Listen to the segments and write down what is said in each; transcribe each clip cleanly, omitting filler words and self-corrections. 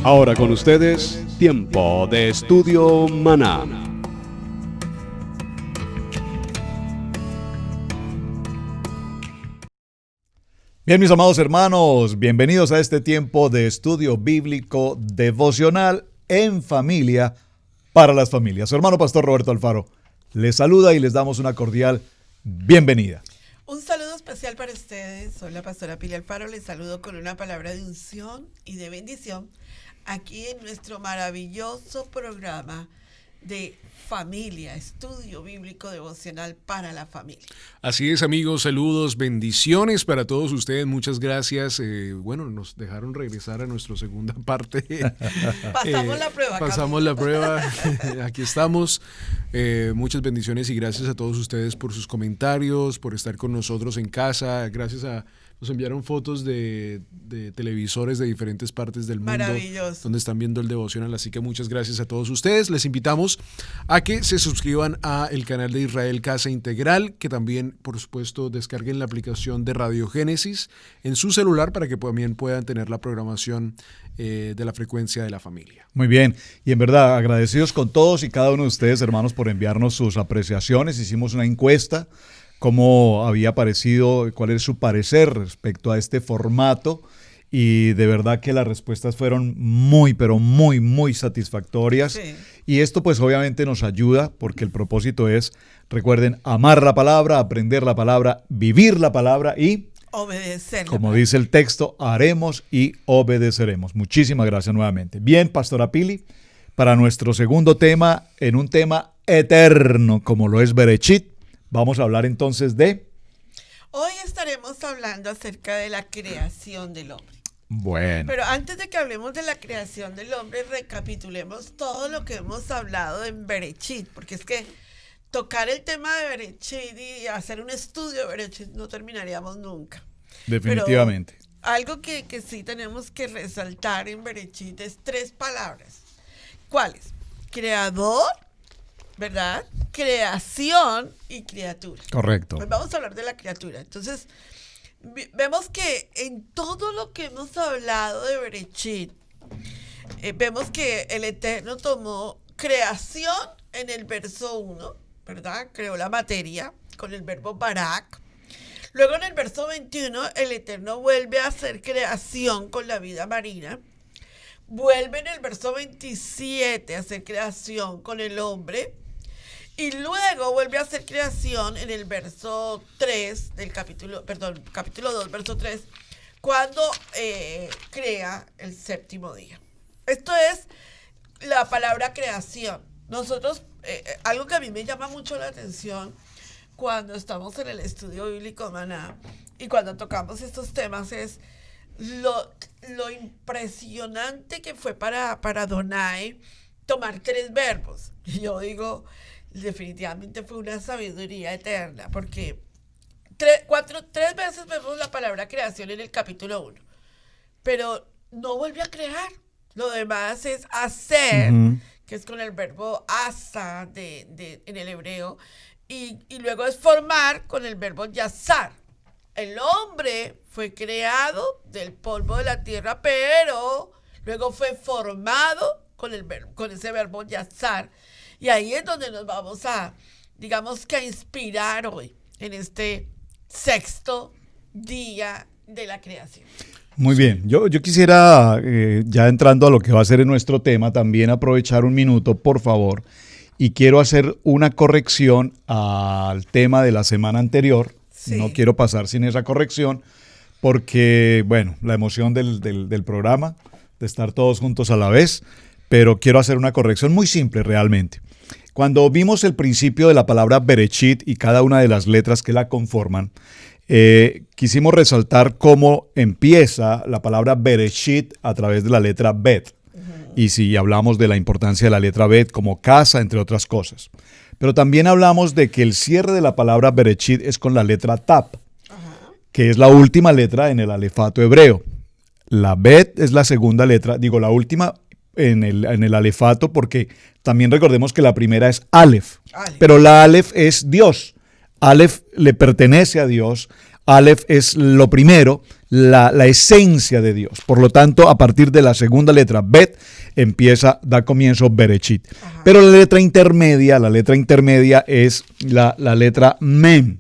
Ahora con ustedes, Tiempo de Estudio Maná. Bien, mis amados hermanos, bienvenidos a este tiempo de estudio bíblico devocional en familia para las familias. Su hermano Pastor Roberto Alfaro les saluda y les damos una cordial bienvenida. Un saludo especial para ustedes. Soy la pastora Pili Alfaro. Les saludo con una palabra de unción y de bendición aquí en nuestro maravilloso programa de familia, estudio bíblico devocional para la familia. Así es, amigos, saludos, bendiciones para todos ustedes, muchas gracias. Nos dejaron regresar a nuestra segunda parte. Pasamos la prueba. Pasamos la prueba, aquí estamos. Muchas bendiciones y gracias a todos ustedes por sus comentarios, por estar con nosotros en casa. Nos enviaron fotos de televisores de diferentes partes del mundo. Maravilloso. Donde están viendo el devocional, así que muchas gracias a todos ustedes. Les invitamos a que se suscriban a el canal de Israel Casa Integral, que también, por supuesto, descarguen la aplicación de Radio Génesis en su celular para que también puedan tener la programación de la frecuencia de la familia. Muy bien, y en verdad agradecidos con todos y cada uno de ustedes, hermanos, por enviarnos sus apreciaciones. Hicimos una encuesta, cómo había parecido, cuál es su parecer respecto a este formato, y de verdad que las respuestas fueron muy, pero muy, muy satisfactorias. Sí. Y esto pues obviamente nos ayuda porque el propósito es, recuerden, amar la palabra, aprender la palabra, vivir la palabra y obedecer. como dice el texto, haremos y obedeceremos. Muchísimas gracias nuevamente. Bien, Pastora Pili, para nuestro segundo tema, en un tema eterno como lo es Berechit, vamos a hablar entonces de... Hoy estaremos hablando acerca de la creación del hombre. Bueno. Pero antes de que hablemos de la creación del hombre, recapitulemos todo lo que hemos hablado en Berechit, porque es que tocar el tema de Berechit y hacer un estudio de Berechit no terminaríamos nunca. Definitivamente. Pero algo que sí tenemos que resaltar en Berechit es 3 palabras. ¿Cuáles? Creador, ¿verdad? Creación y criatura. Correcto. Pues vamos a hablar de la criatura. Entonces, vemos que en todo lo que hemos hablado de Berechit, vemos que el Eterno tomó creación en el verso 1, ¿verdad? Creó la materia con el verbo barak. Luego en el verso 21, el Eterno vuelve a hacer creación con la vida marina. Vuelve en el verso 27 a hacer creación con el hombre. Y luego vuelve a hacer creación en el verso 3 del capítulo 2, verso 3, cuando crea el séptimo día. Esto es la palabra creación. Nosotros, algo que a mí me llama mucho la atención cuando estamos en el estudio bíblico Maná y cuando tocamos estos temas es lo impresionante que fue para Adonai tomar 3 verbos. Y yo digo, definitivamente fue una sabiduría eterna, porque 3 veces vemos la palabra creación en el capítulo 1, pero no vuelve a crear. Lo demás es hacer, que es con el verbo asa en el hebreo, y luego es formar con el verbo yazar. El hombre fue creado del polvo de la tierra, pero luego fue formado con ese verbo yazar. Y ahí es donde nos vamos a inspirar hoy, en este sexto día de la creación. Muy bien, yo quisiera, ya entrando a lo que va a ser nuestro tema, también aprovechar un minuto, por favor, y quiero hacer una corrección al tema de la semana anterior. Sí. No quiero pasar sin esa corrección, porque, bueno, la emoción del programa, de estar todos juntos a la vez, pero quiero hacer una corrección muy simple realmente. Cuando vimos el principio de la palabra Berechit y cada una de las letras que la conforman, quisimos resaltar cómo empieza la palabra Berechit a través de la letra Bet. Y si hablamos de la importancia de la letra Bet como casa, entre otras cosas. Pero también hablamos de que el cierre de la palabra Berechit es con la letra Tap, que es la última letra en el alefato hebreo. La Bet es la segunda letra, la última en el alefato, porque también recordemos que la primera es Aleph, pero la Aleph es Dios. Aleph le pertenece a Dios, Aleph es lo primero, la esencia de Dios. Por lo tanto, a partir de la segunda letra, Bet, da comienzo Bereshit. Pero la letra intermedia es la letra Mem.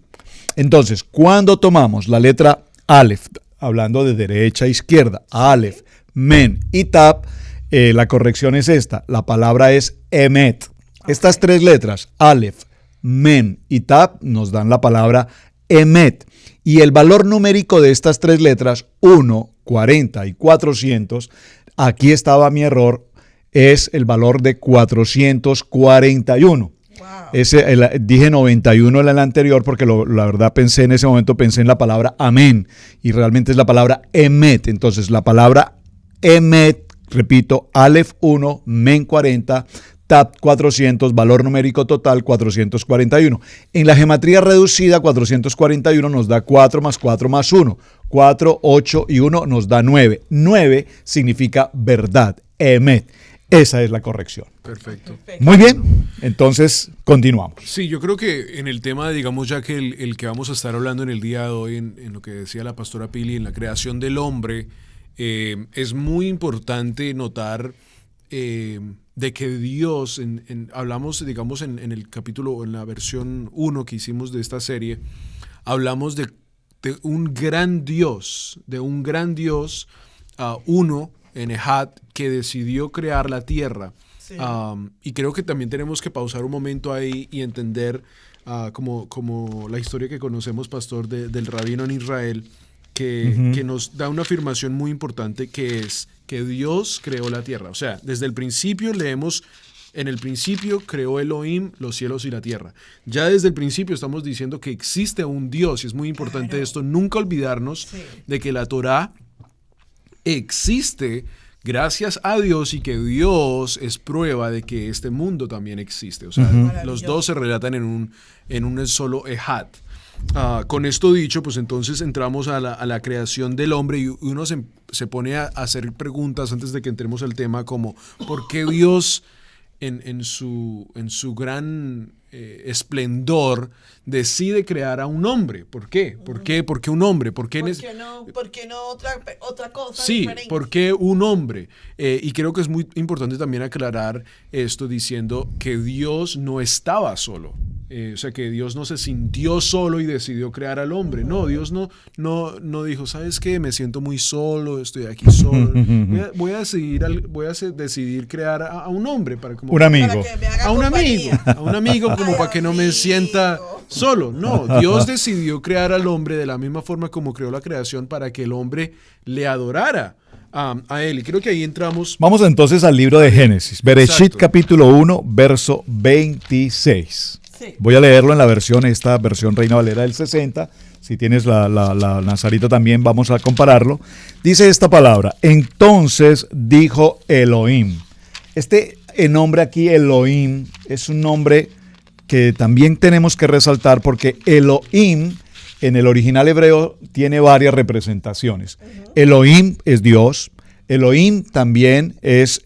Entonces, cuando tomamos la letra Aleph, hablando de derecha a izquierda, Aleph, Mem y Tap, la corrección es esta, la palabra es Emet. Estas tres letras, Aleph, Mem y Tap, nos dan la palabra Emet. Y el valor numérico de estas tres letras, 1, 40 y 400, aquí estaba mi error, es el valor de 441. Wow. Dije 91 en el anterior porque la verdad pensé en ese momento, pensé en la palabra amén y realmente es la palabra emet. Entonces la palabra emet, repito, Aleph 1, Mem 40, Tap 400, valor numérico total 441. En la gematría reducida, 441 nos da 4 más 4 más 1. 4, 8 y 1 nos da 9. 9 significa verdad, emet. Esa es la corrección. Perfecto. Muy bien, entonces continuamos. Sí, yo creo que en el tema, digamos, ya que el que vamos a estar hablando en el día de hoy, en lo que decía la pastora Pili, en la creación del hombre, es muy importante notar de que Dios, hablamos, digamos, en el capítulo, en la versión 1 que hicimos de esta serie, hablamos de un gran Dios, uno, en Ejad, que decidió crear la tierra. Sí. Y creo que también tenemos que pausar un momento ahí y entender, como la historia que conocemos, pastor, del rabino en Israel, que nos da una afirmación muy importante, que es que Dios creó la tierra. O sea, desde el principio leemos, en el principio creó Elohim los cielos y la tierra. Ya desde el principio estamos diciendo que existe un Dios, y es muy importante esto, nunca olvidarnos de que la Torá existe gracias a Dios y que Dios es prueba de que este mundo también existe. O sea, los dos se relatan en un solo Ejad. Con esto dicho, pues entonces entramos a la creación del hombre y uno se pone a hacer preguntas antes de que entremos al tema, como ¿por qué Dios en su gran esplendor decide crear a un hombre? ¿Por qué? ¿Por qué un hombre? ¿Por qué no otra cosa sí, diferente? ¿por qué un hombre? Y creo que es muy importante también aclarar esto diciendo que Dios no estaba solo. O sea, que Dios no se sintió solo y decidió crear al hombre. No, Dios no dijo, ¿sabes qué? Me siento muy solo, estoy aquí solo. Voy a decidir crear a un hombre. Un amigo. A un amigo como para que no me sienta solo. No, Dios decidió crear al hombre de la misma forma como creó la creación para que el hombre le adorara a él. Y creo que ahí entramos. Vamos entonces al libro de Génesis. Bereshit capítulo 1, verso 26. Sí. Voy a leerlo en esta versión Reina Valera del 60. Si tienes la Nazarita también, vamos a compararlo. Dice esta palabra: entonces dijo Elohim. El nombre aquí, Elohim, es un nombre que también tenemos que resaltar porque Elohim en el original hebreo tiene varias representaciones. Elohim es Dios, Elohim también es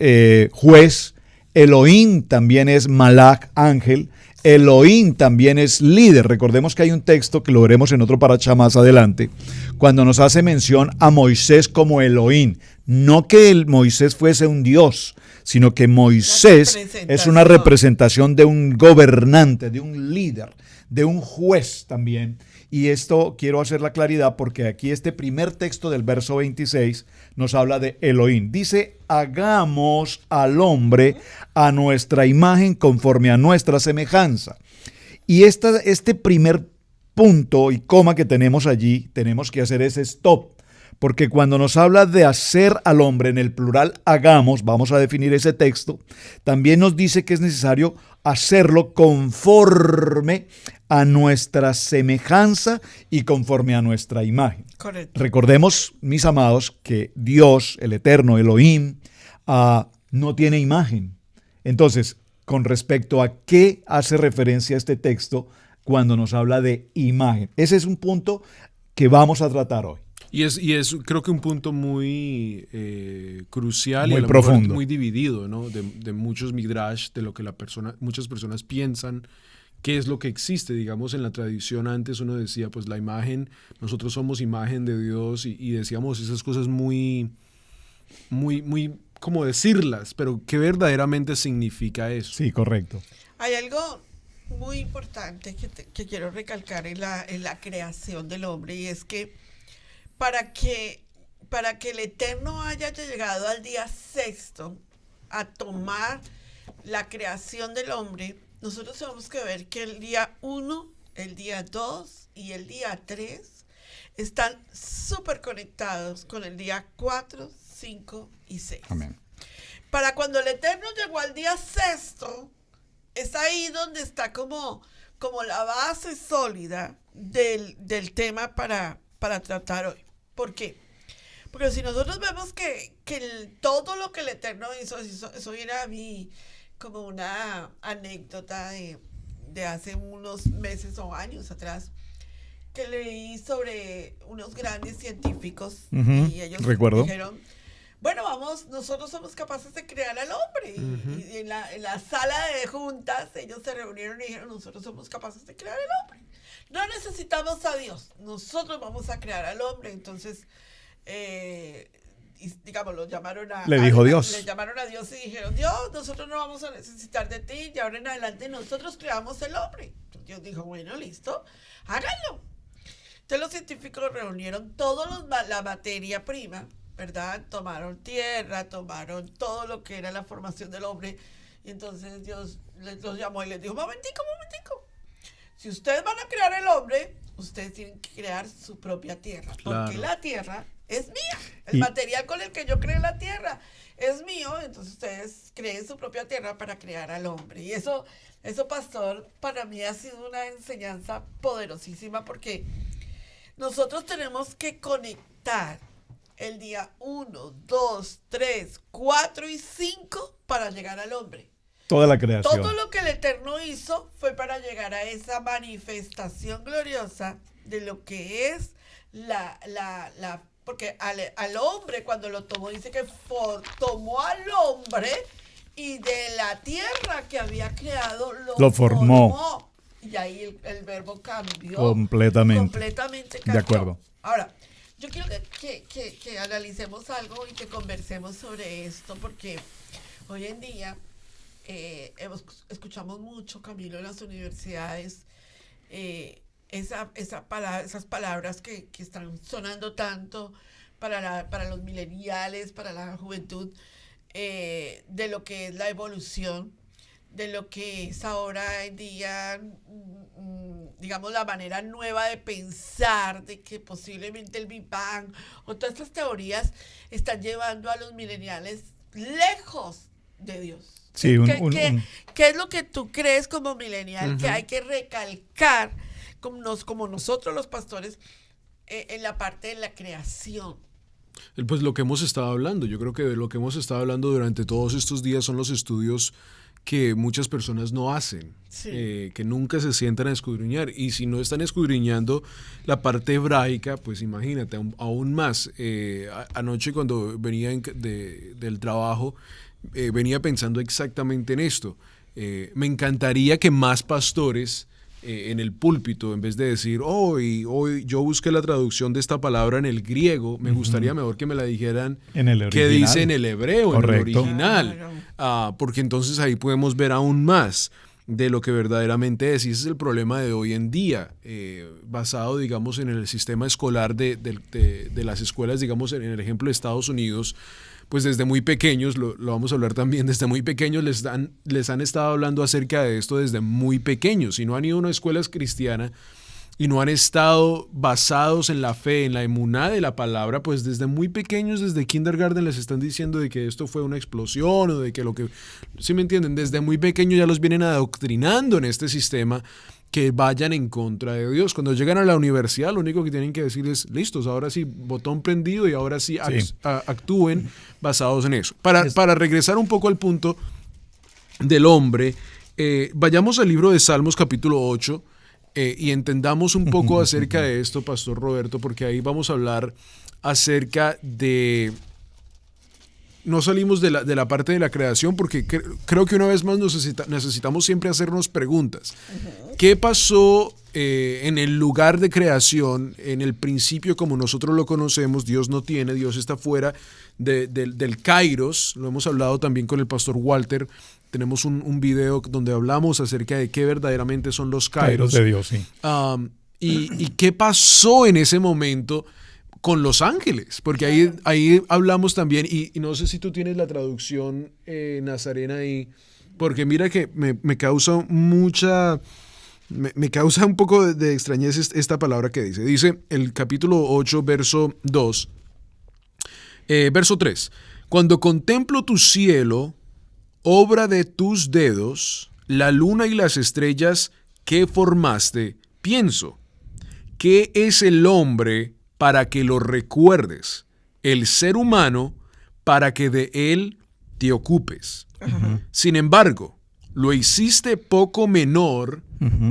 juez, Elohim también es malach, ángel, Elohim también es líder. Recordemos que hay un texto que lo veremos en otro parashá más adelante, cuando nos hace mención a Moisés como Elohim. No que Moisés fuese un Dios, sino que Moisés es una representación de un gobernante, de un líder, de un juez también. Y esto quiero hacer la claridad porque aquí este primer texto del verso 26 nos habla de Elohim. Dice, hagamos al hombre a nuestra imagen conforme a nuestra semejanza. Y este primer punto y coma que tenemos allí, tenemos que hacer ese stop. Porque cuando nos habla de hacer al hombre en el plural hagamos, vamos a definir ese texto, también nos dice que es necesario hacerlo conforme a nuestra semejanza y conforme a nuestra imagen. Correcto. Recordemos, mis amados, que Dios, el eterno Elohim, no tiene imagen. Entonces, con respecto a qué hace referencia este texto cuando nos habla de imagen. Ese es un punto que vamos a tratar hoy. Y es creo que un punto muy crucial muy y a lo profundo, mejor muy dividido, ¿no? De muchos midrash, de lo que muchas personas piensan qué es lo que existe. Digamos, en la tradición antes uno decía, pues la imagen, nosotros somos imagen de Dios y decíamos esas cosas muy, como decirlas, pero ¿qué verdaderamente significa eso? Sí, correcto. Hay algo muy importante que quiero recalcar en la creación del hombre, y es que para que el Eterno haya llegado al día sexto a tomar la creación del hombre, nosotros tenemos que ver que el día 1, el día 2 y el día 3 están súper conectados con el día 4, 5 y 6. Amén. Para cuando el Eterno llegó al día sexto, es ahí donde está como la base sólida del tema para tratar hoy. ¿Por qué? Porque si nosotros vemos que todo lo que el Eterno hizo, eso era a mí como una anécdota de hace unos meses o años atrás, que leí sobre unos grandes científicos, y ellos dijeron, bueno, nosotros somos capaces de crear al hombre. Y en la sala de juntas ellos se reunieron y dijeron, nosotros somos capaces de crear al hombre. No necesitamos a Dios, nosotros vamos a crear al hombre. Entonces, digamos, le llamaron a Dios y dijeron, Dios, nosotros no vamos a necesitar de ti, y ahora en adelante nosotros creamos el hombre. Entonces Dios dijo, bueno, listo, háganlo. Entonces los científicos reunieron la materia prima, ¿verdad? Tomaron tierra, tomaron todo lo que era la formación del hombre, y entonces Dios los llamó y les dijo, momentico, si ustedes van a crear el hombre, ustedes tienen que crear su propia tierra, porque la tierra es mía, el material con el que yo creé la tierra es mío, entonces ustedes creen su propia tierra para crear al hombre. Y eso, pastor, para mí ha sido una enseñanza poderosísima, porque nosotros tenemos que conectar el día 1, 2, 3, 4 y 5 para llegar al hombre. Toda la creación. Todo lo que el Eterno hizo fue para llegar a esa manifestación gloriosa de lo que es porque al hombre, cuando lo tomó, dice que tomó al hombre y de la tierra que había creado lo formó. Y ahí el verbo cambió. Completamente cambió. De acuerdo. Ahora, yo quiero que analicemos algo y que conversemos sobre esto, porque hoy en día escuchamos mucho, Camilo, en las universidades, esas palabras que están sonando tanto para los millennials, para la juventud, de lo que es la evolución, de lo que es ahora en día, digamos, la manera nueva de pensar, de que posiblemente el Big Bang o todas estas teorías están llevando a los millennials lejos de Dios. Sí, ¿Qué es lo que tú crees como millennial que hay que recalcar como nosotros los pastores en la parte de la creación? Pues lo que hemos estado hablando, yo creo que lo que hemos estado hablando durante todos estos días son los estudios que muchas personas no hacen, sí. Que nunca se sientan a escudriñar, y si no están escudriñando la parte hebraica, pues imagínate, aún más. Anoche cuando venía del trabajo, venía pensando exactamente en esto. Me encantaría que más pastores en el púlpito, en vez de decir, hoy yo busqué la traducción de esta palabra en el griego, me gustaría mejor que me la dijeran en el original, que dice en el hebreo, correcto, en el original, porque entonces ahí podemos ver aún más de lo que verdaderamente es. Y ese es el problema de hoy en día, basado, digamos, en el sistema escolar de las escuelas, digamos, en el ejemplo de Estados Unidos. Pues desde muy pequeños, lo vamos a hablar también, desde muy pequeños les han estado hablando acerca de esto desde muy pequeños. Si no han ido a una escuela cristiana y no han estado basados en la fe, en la emuná de la palabra, pues desde muy pequeños, desde kindergarten, les están diciendo de que esto fue una explosión o de que ¿sí me entienden? Desde muy pequeños ya los vienen adoctrinando en este sistema, que vayan en contra de Dios. Cuando llegan a la universidad, lo único que tienen que decir es, listos, ahora sí, botón prendido, y ahora sí, actúen basados en eso. Para regresar un poco al punto del hombre, vayamos al libro de Salmos capítulo 8 y entendamos un poco acerca de esto, Pastor Roberto, porque ahí vamos a hablar acerca de no salimos de la parte de la creación porque creo que una vez más necesitamos siempre hacernos preguntas. ¿Qué pasó en el lugar de creación, en el principio como nosotros lo conocemos? Dios no tiene, Dios está fuera del kairos. Lo hemos hablado también con el pastor Walter. Tenemos un video donde hablamos acerca de qué verdaderamente son los kairos. de Dios, sí. Y qué pasó en ese momento con los ángeles, porque ahí hablamos también, y no sé si tú tienes la traducción Nazarena ahí, porque mira que me causa me causa un poco de extrañeza esta palabra que dice el capítulo 8, verso 2, verso 3, cuando contemplo tu cielo, obra de tus dedos, la luna y las estrellas que formaste, pienso, ¿qué es el hombre para que lo recuerdes? El ser humano para que de él te ocupes. Sin embargo, lo hiciste poco menor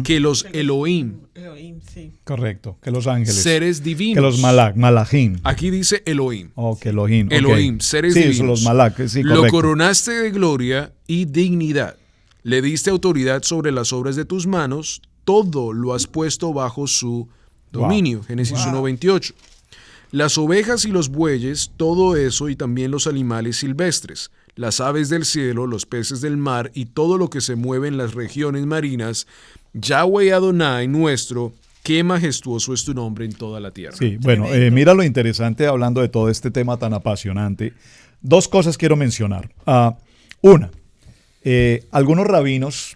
que los Elohim. Elohim, sí. Correcto, que los ángeles. Seres divinos. Que los malachim. Aquí dice Elohim. Que Elohim. Elohim, seres divinos. Sí, los malach, sí, correcto. Lo coronaste de gloria y dignidad. Le diste autoridad sobre las obras de tus manos. Todo lo has puesto bajo su dominio. Génesis 1:28. Las ovejas y los bueyes, todo eso y también los animales silvestres, las aves del cielo, los peces del mar y todo lo que se mueve en las regiones marinas, Yahweh Adonai nuestro, qué majestuoso es tu nombre en toda la tierra. Sí, bueno, mira lo interesante hablando de todo este tema tan apasionante. Dos cosas quiero mencionar. Una, algunos rabinos,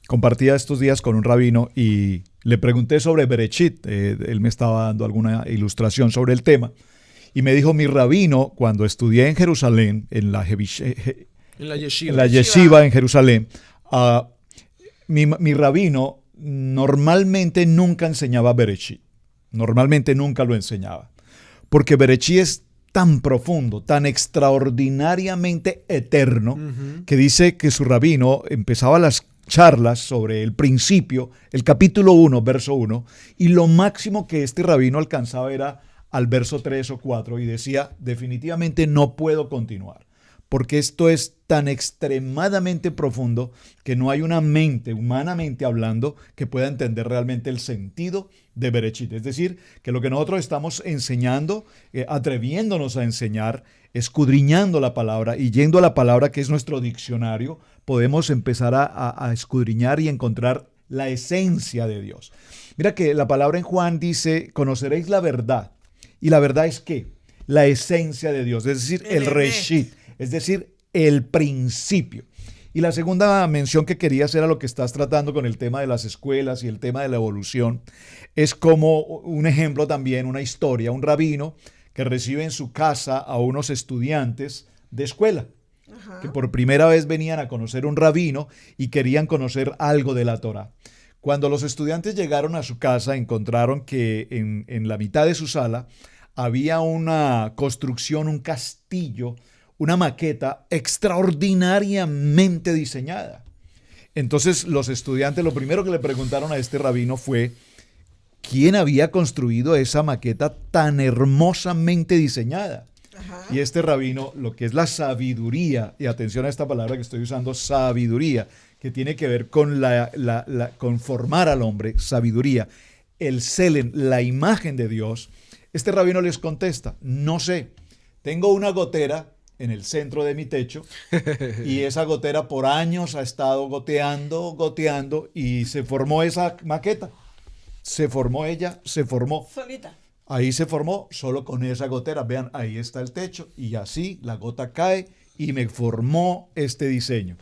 compartía estos días con un rabino y le pregunté sobre Bereshit. Él me estaba dando alguna ilustración sobre el tema. Y me dijo, mi rabino, cuando estudié en Jerusalén, en la yeshiva en Jerusalén, mi rabino normalmente nunca enseñaba Bereshit. Normalmente nunca lo enseñaba. Porque Bereshit es tan profundo, tan extraordinariamente eterno, que dice que su rabino empezaba las charlas sobre el principio, el capítulo 1, verso 1, y lo máximo que este rabino alcanzaba era al verso 3 o 4 y decía, definitivamente no puedo continuar, porque esto es tan extremadamente profundo que no hay una mente, humanamente hablando, que pueda entender realmente el sentido de Bereshit. Es decir, que lo que nosotros estamos enseñando, atreviéndonos a enseñar, escudriñando la palabra y yendo a la palabra que es nuestro diccionario, podemos empezar a escudriñar y encontrar la esencia de Dios. Mira que la palabra en Juan dice, conoceréis la verdad. ¿Y la verdad es qué? La esencia de Dios, es decir, el Reshit, es decir, el principio. Y la segunda mención que quería hacer a lo que estás tratando con el tema de las escuelas y el tema de la evolución, es como un ejemplo también, una historia, un rabino que recibe en su casa a unos estudiantes de escuela, que por primera vez venían a conocer un rabino y querían conocer algo de la Torá. Cuando los estudiantes llegaron a su casa, encontraron que en la mitad de su sala había una construcción, un castillo, una maqueta extraordinariamente diseñada. Entonces los estudiantes lo primero que le preguntaron a este rabino fue ¿quién había construido esa maqueta tan hermosamente diseñada? Y este rabino, lo que es la sabiduría, y atención a esta palabra que estoy usando, sabiduría, que tiene que ver con con formar al hombre, sabiduría, el selen, la imagen de Dios. Este rabino les contesta, no sé, tengo una gotera en el centro de mi techo y esa gotera por años ha estado goteando y se formó esa maqueta. Se formó ella, se formó. Solita. Ahí se formó solo con esa gotera. Vean, ahí está el techo y así la gota cae y me formó este diseño.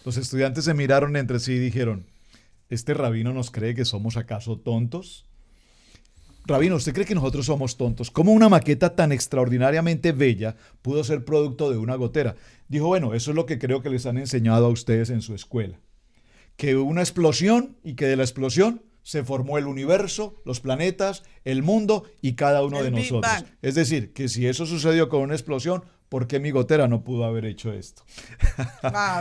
Los estudiantes se miraron entre sí y dijeron, ¿este rabino nos cree que somos acaso tontos? Rabino, ¿usted cree que nosotros somos tontos? ¿Cómo una maqueta tan extraordinariamente bella pudo ser producto de una gotera? Dijo, bueno, eso es lo que creo que les han enseñado a ustedes en su escuela. Que hubo una explosión y que de la explosión se formó el universo, los planetas, el mundo y cada uno de nosotros. Bang. Es decir, que si eso sucedió con una explosión, ¿por qué mi gotera no pudo haber hecho esto?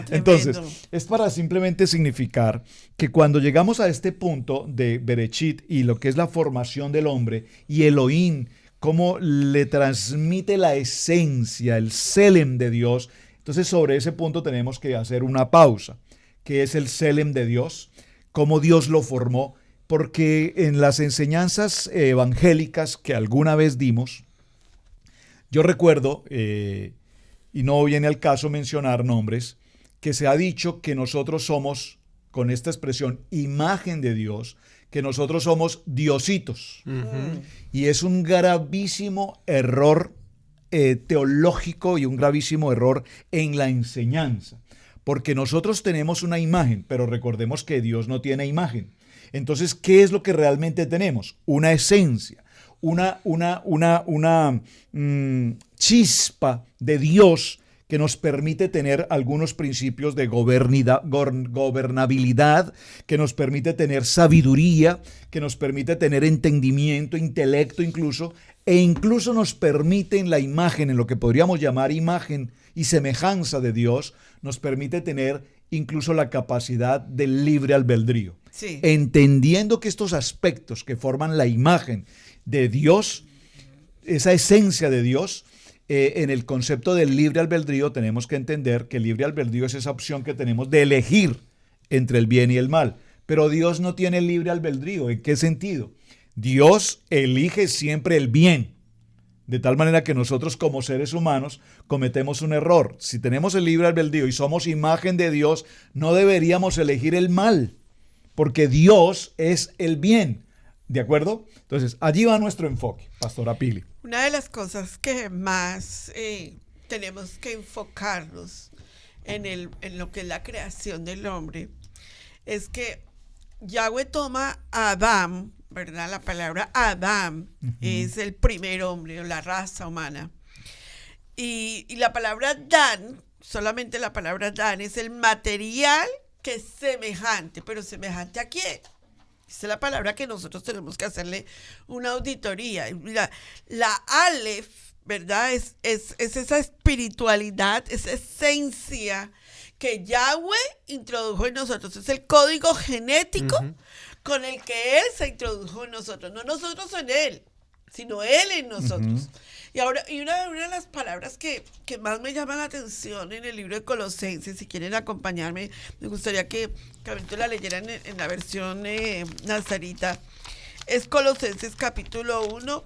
Entonces, es para simplemente significar que cuando llegamos a este punto de Bereshit y lo que es la formación del hombre y Elohim cómo le transmite la esencia, el Selem de Dios. Entonces sobre ese punto tenemos que hacer una pausa. ¿Qué es el Selem de Dios? ¿Cómo Dios lo formó? Porque en las enseñanzas evangélicas que alguna vez dimos, yo recuerdo, y no viene al caso mencionar nombres, que se ha dicho que nosotros somos, con esta expresión, imagen de Dios, que nosotros somos diositos. Y es un gravísimo error teológico y un gravísimo error en la enseñanza. Porque nosotros tenemos una imagen, pero recordemos que Dios no tiene imagen. Entonces, ¿qué es lo que realmente tenemos? Una esencia, una chispa de Dios que nos permite tener algunos principios de gobernabilidad, que nos permite tener sabiduría, que nos permite tener entendimiento, intelecto incluso, e incluso nos permite en la imagen, en lo que podríamos llamar imagen y semejanza de Dios, nos permite tener incluso la capacidad del libre albedrío. Sí. Entendiendo que estos aspectos que forman la imagen de Dios, esa esencia de Dios, en el concepto del libre albedrío tenemos que entender que el libre albedrío es esa opción que tenemos de elegir entre el bien y el mal. Pero Dios no tiene libre albedrío. ¿En qué sentido? Dios elige siempre el bien. De tal manera que nosotros como seres humanos cometemos un error. Si tenemos el libre albedrío y somos imagen de Dios, no deberíamos elegir el mal, porque Dios es el bien. ¿De acuerdo? Entonces, allí va nuestro enfoque, Pastora Pili. Una de las cosas que más tenemos que enfocarnos en lo que es la creación del hombre es que Yahweh toma a Adán, ¿verdad? La palabra Adán es el primer hombre o la raza humana. Y la palabra Dan, solamente la palabra Dan, es el material que es semejante. ¿Pero semejante a quién? Esa es la palabra que nosotros tenemos que hacerle una auditoría. Mira, la Aleph, ¿verdad? Es esa espiritualidad, esa esencia que Yahweh introdujo en nosotros. Es el código genético con el que Él se introdujo en nosotros. No nosotros en Él, sino Él en nosotros. Y ahora, una de las palabras que más me llama la atención en el libro de Colosenses, si quieren acompañarme, me gustaría que ahorita la leyeran en la versión nazarita, es Colosenses capítulo 1,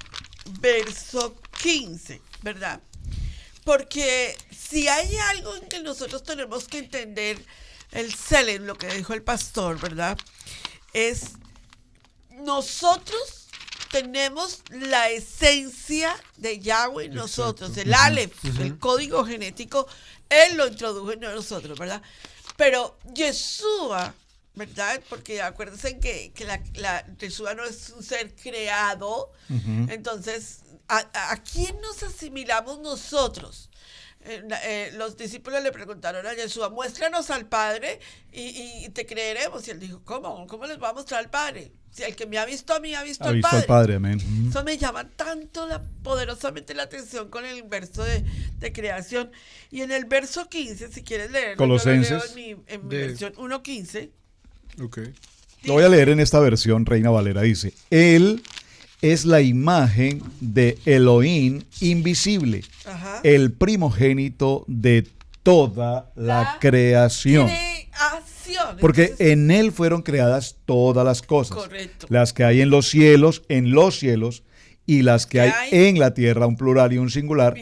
verso 15, ¿verdad? Porque si hay algo en que nosotros tenemos que entender, el Selem, lo que dijo el pastor, ¿verdad? Es nosotros tenemos la esencia de Yahweh en nosotros, el Aleph, el código genético, Él lo introdujo en nosotros, ¿verdad? Pero Yeshua, ¿verdad? Porque acuérdense que Yeshua no es un ser creado, entonces, ¿a quién nos asimilamos nosotros? Los discípulos le preguntaron a Yeshua, muéstranos al Padre y te creeremos. Y él dijo, ¿cómo les va a mostrar al Padre? Si el que me ha visto a mí ha visto al Padre. Amén. Eso me llama tanto poderosamente la atención con el verso de creación. Y en el verso 15, si quieres leerlo, Colosenses, yo lo leo en mi versión 1.15. Okay. Lo voy a leer en esta versión, Reina Valera. Dice, Él es la imagen de Elohim invisible, el primogénito de toda la creación. Porque entonces, en Él fueron creadas todas las cosas. Correcto. Las que hay en los cielos, y las que hay en la tierra, un plural y un singular,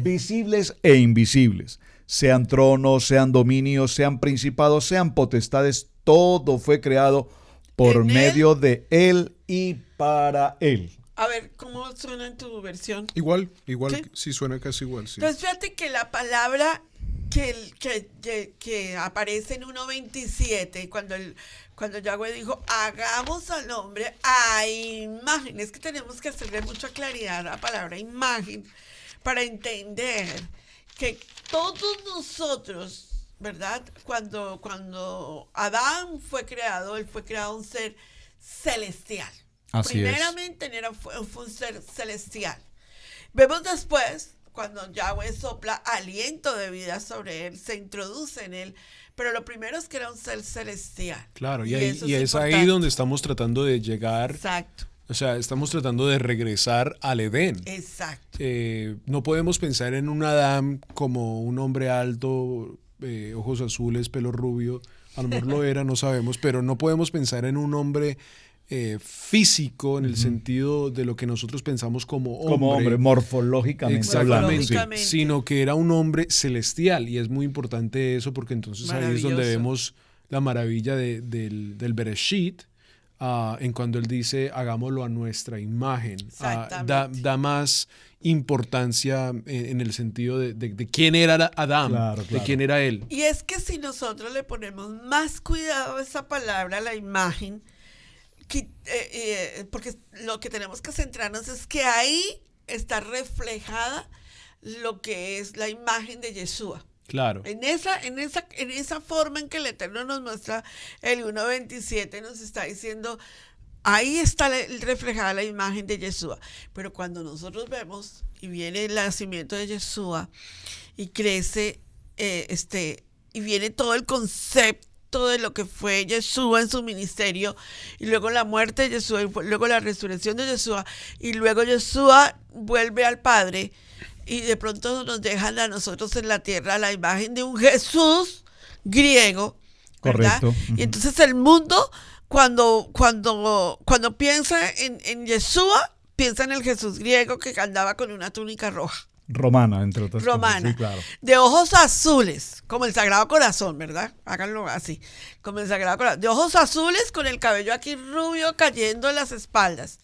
visibles e invisibles. Sean tronos, sean dominios, sean principados, sean potestades, todo fue creado por medio de Él y para Él. A ver, ¿cómo suena en tu versión? Igual, ¿Sí? Sí suena casi igual, sí. Entonces fíjate que la palabra que aparece en 1.27, cuando Yahweh dijo, hagamos al hombre a imagen, es que tenemos que hacerle mucha claridad a la palabra imagen para entender que todos nosotros, ¿verdad? Cuando Adán fue creado, él fue creado un ser celestial. Primeramente fue un ser celestial. Vemos después, cuando Yahweh sopla aliento de vida sobre él, se introduce en él, pero lo primero es que era un ser celestial. Claro, y es ahí donde estamos tratando de llegar. Exacto. O sea, estamos tratando de regresar al Edén. Exacto. No podemos pensar en un Adán como un hombre alto, ojos azules, pelo rubio. A lo mejor lo era, no sabemos, pero no podemos pensar en un hombre físico en el sentido de lo que nosotros pensamos como hombre. Como hombre, morfológicamente hablando. Morfológicamente. Sino que era un hombre celestial. Y es muy importante eso porque entonces ahí es donde Maravilloso. vemos la maravilla del Bereshit, en cuando él dice, hagámoslo a nuestra imagen. Exactamente. Da más importancia en el sentido de quién era Adán, Claro, de claro. quién era él. Y es que si nosotros le ponemos más cuidado a esa palabra, la imagen, porque lo que tenemos que centrarnos es que ahí está reflejada lo que es la imagen de Yeshua. Claro. En esa forma en que el Eterno nos muestra el 1.27, nos está diciendo, ahí está reflejada la imagen de Yeshua. Pero cuando nosotros vemos y viene el nacimiento de Yeshua y crece, y viene todo el concepto de lo que fue Yeshua en su ministerio, y luego la muerte de Yeshua, y luego la resurrección de Yeshua, y luego Yeshua vuelve al Padre, y de pronto nos dejan a nosotros en la tierra la imagen de un Jesús griego, ¿verdad? Correcto. Y entonces el mundo, cuando piensa en Yeshua, piensa en el Jesús griego que andaba con una túnica roja. Romana, entre otras Romana, cosas. Sí, claro. de ojos azules, como el Sagrado Corazón, ¿verdad? Háganlo así, como el Sagrado Corazón, de ojos azules con el cabello aquí rubio cayendo en las espaldas.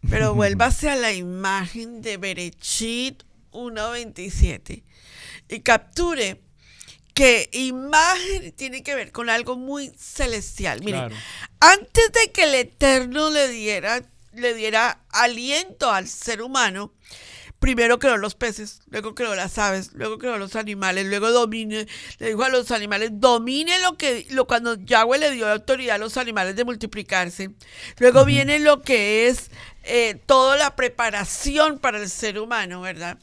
Pero vuélvase a la imagen de Bereshit 1.27 y capture que imagen tiene que ver con algo muy celestial. Miren, Claro. antes de que el Eterno le diera aliento al ser humano, primero creó los peces, luego creó las aves, luego creó los animales, luego le dijo a los animales, domine cuando Yahweh le dio autoridad a los animales de multiplicarse. Luego viene lo que es toda la preparación para el ser humano, ¿verdad?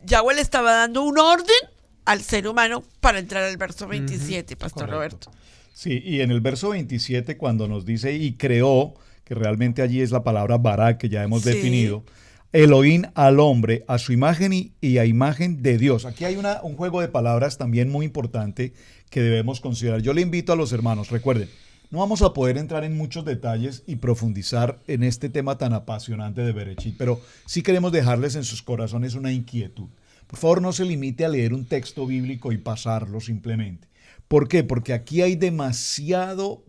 Yahweh le estaba dando un orden al ser humano para entrar al verso 27, Pastor Correcto. Roberto. Sí, y en el verso 27 cuando nos dice y creó, que realmente allí es la palabra bara que ya hemos Sí. definido, Elohim al hombre a su imagen y a imagen de Dios. Aquí hay un juego de palabras también muy importante que debemos considerar. Yo le invito a los hermanos, recuerden, no vamos a poder entrar en muchos detalles y profundizar en este tema tan apasionante de Bereshit, pero sí queremos dejarles en sus corazones una inquietud. Por favor, no se limite a leer un texto bíblico y pasarlo simplemente. ¿Por qué? Porque aquí hay demasiado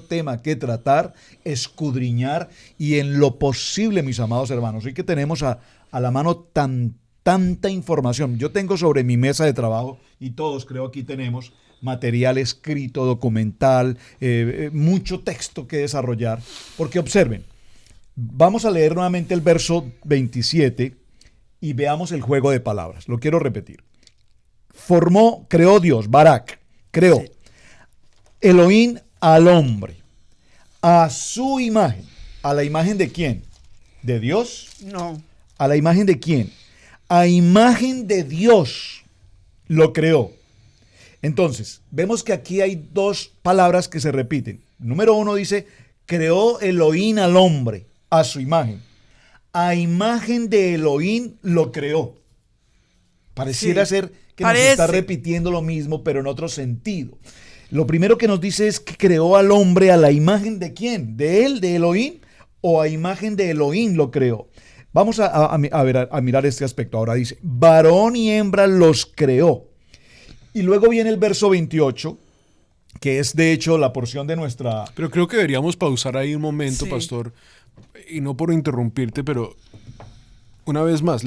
tema que tratar, escudriñar y en lo posible, mis amados hermanos, hoy que tenemos a la mano tanta información. Yo tengo sobre mi mesa de trabajo y todos creo aquí tenemos material escrito, documental, mucho texto que desarrollar. Porque observen, vamos a leer nuevamente el verso 27 y veamos el juego de palabras. Lo quiero repetir. Creó Dios, Barak, creó Sí. Elohim al hombre, a su imagen. ¿A la imagen de quién? ¿De Dios? No. ¿A la imagen de quién? A imagen de Dios lo creó. Entonces, vemos que aquí hay dos palabras que se repiten. Número uno dice, creó Elohim al hombre, a su imagen. A imagen de Elohim lo creó. Pareciera Sí, ser que parece. nos está repitiendo lo mismo, pero en otro sentido. Lo primero que nos dice es que creó al hombre a la imagen de quién, de él, de Elohim, o a imagen de Elohim lo creó. Vamos a mirar este aspecto. Ahora dice, varón y hembra los creó. Y luego viene el verso 28, que es de hecho la porción de nuestra... Pero creo que deberíamos pausar ahí un momento, Sí. pastor, y no por interrumpirte, pero una vez más,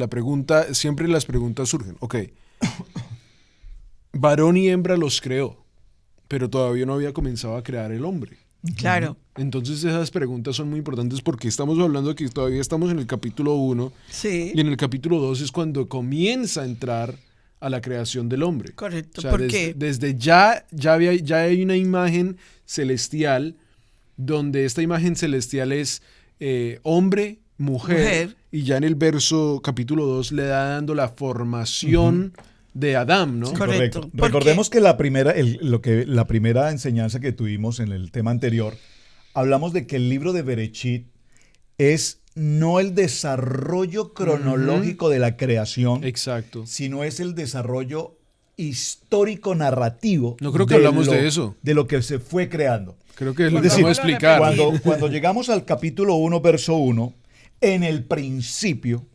siempre las preguntas surgen. Ok, varón y hembra los creó, pero todavía no había comenzado a crear el hombre. Claro. Entonces esas preguntas son muy importantes porque estamos hablando de que todavía estamos en el capítulo 1 Sí. y en el capítulo 2 es cuando comienza a entrar a la creación del hombre. Correcto. O sea, ¿Por qué? desde ya hay una imagen celestial donde esta imagen celestial es hombre, mujer, y ya en el verso capítulo 2 le da dando la formación de Adán, ¿no? Sí, correcto. ¿Por Recordemos que la primera enseñanza que tuvimos en el tema anterior, hablamos de que el libro de Bereshit es no el desarrollo cronológico de la creación, Exacto. sino es el desarrollo histórico narrativo. No creo que hablamos de eso. De lo que se fue creando. Creo que Es lo decir, vamos a explicar. Cuando llegamos al capítulo 1, verso 1, en el principio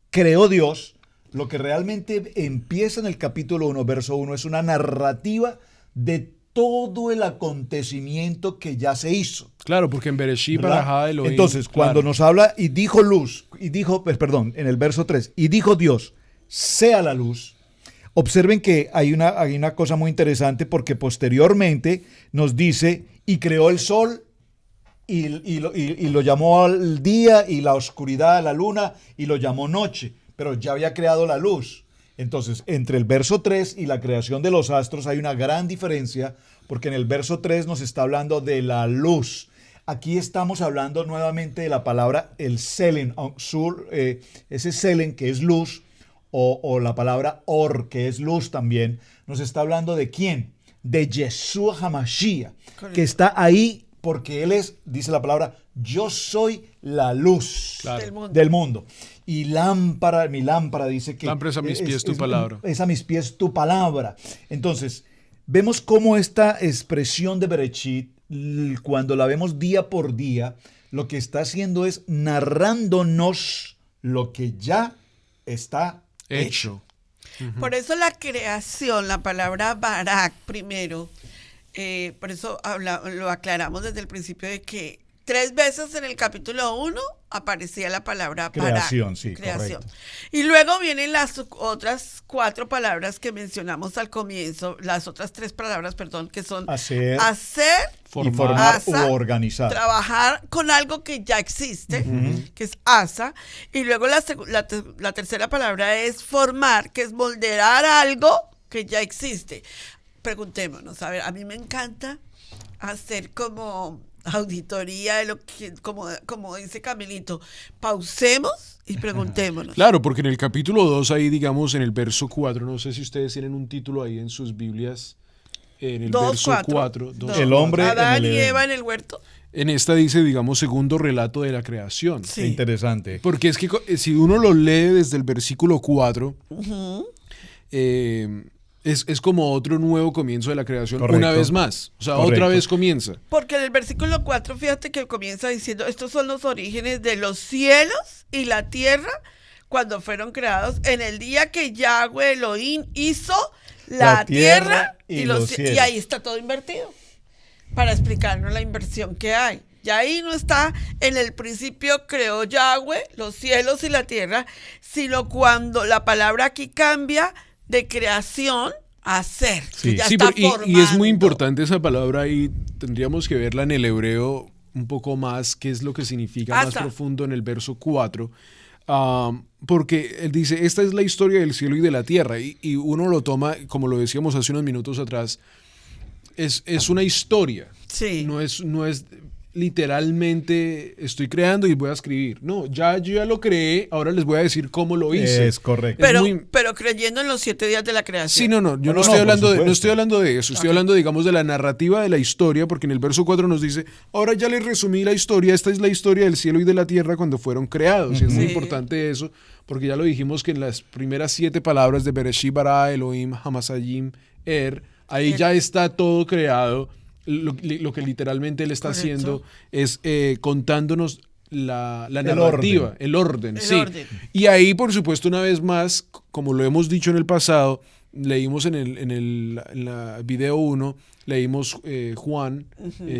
creó Dios. Lo que realmente empieza en el capítulo 1, verso 1, es una narrativa de todo el acontecimiento que ya se hizo. Claro, porque en Bereshit, ¿Verdad? Barajá, Elohim. Entonces, cuando nos habla y dijo luz, en el verso 3, y dijo Dios, sea la luz. Observen que hay una cosa muy interesante porque posteriormente nos dice, y creó el sol y lo llamó al día y la oscuridad a la luna y lo llamó noche, pero ya había creado la luz. Entonces, entre el verso 3 y la creación de los astros hay una gran diferencia porque en el verso 3 nos está hablando de la luz. Aquí estamos hablando nuevamente de la palabra el selen, ese selen que es luz, o la palabra or, que es luz también, nos está hablando de ¿quién? De Yeshua HaMashiach, que está ahí porque Él es, dice la palabra, yo soy la luz del mundo. Y mi lámpara dice que... Lámpara es a mis pies tu palabra. Es a mis pies tu palabra. Entonces, vemos cómo esta expresión de Bereshit, cuando la vemos día por día, lo que está haciendo es narrándonos lo que ya está hecho. Por eso la creación, la palabra barak primero, por eso lo aclaramos desde el principio de que 3 veces en el capítulo 1 aparecía la palabra creación, barak, sí, creación. correcto. Y luego vienen las otras 4 palabras que mencionamos al comienzo, las otras 3 palabras, perdón, que son hacer, formar u organizar. Trabajar con algo que ya existe, que es asa. Y luego la tercera palabra es formar, que es moldear algo que ya existe. Preguntémonos, a ver, a mí me encanta hacer como auditoría de lo que, como dice Camilito, pausemos y preguntémonos. Claro, porque en el capítulo 2, ahí digamos en el verso 4, no sé si ustedes tienen un título ahí en sus Biblias, en el verso 4. El hombre Adán y Eva en el huerto. En esta dice, digamos, segundo relato de la creación. Sí. Interesante. Porque es que si uno lo lee desde el versículo 4, es como otro nuevo comienzo de la creación. Correcto. Una vez más. O sea, Correcto. Otra vez comienza. Porque en el versículo 4, fíjate que comienza diciendo, estos son los orígenes de los cielos y la tierra cuando fueron creados en el día que Yahweh Elohim hizo la tierra y los cielos. Y ahí está todo invertido para explicarnos la inversión que hay. Y ahí no está en el principio creó Yahweh los cielos y la tierra, sino cuando la palabra aquí cambia de creación a ser. Sí, ya sí, está y es muy formando. importante esa palabra y tendríamos que verla en el hebreo un poco más, qué es lo que significa más profundo en el verso 4. Porque él dice, esta es la historia del cielo y de la tierra. Y uno lo toma, como lo decíamos hace unos minutos atrás, es una historia. Sí. No es literalmente estoy creando y voy a escribir. No, yo ya lo creé, ahora les voy a decir cómo lo hice. Es correcto. Pero creyendo en los 7 días de la creación. Sí, no, yo no estoy hablando de eso, estoy hablando, digamos, de la narrativa de la historia, porque en el verso 4 nos dice, ahora ya les resumí la historia, esta es la historia del cielo y de la tierra cuando fueron creados. Y es muy importante eso, porque ya lo dijimos que en las primeras 7 palabras de Bereshit, Bara, Elohim, Hamasayim, ahí ya está todo creado. Lo que literalmente él está haciendo es contándonos la narrativa, el orden. Y ahí, por supuesto, una vez más, como lo hemos dicho en el pasado, leímos en la video 1, leímos Juan,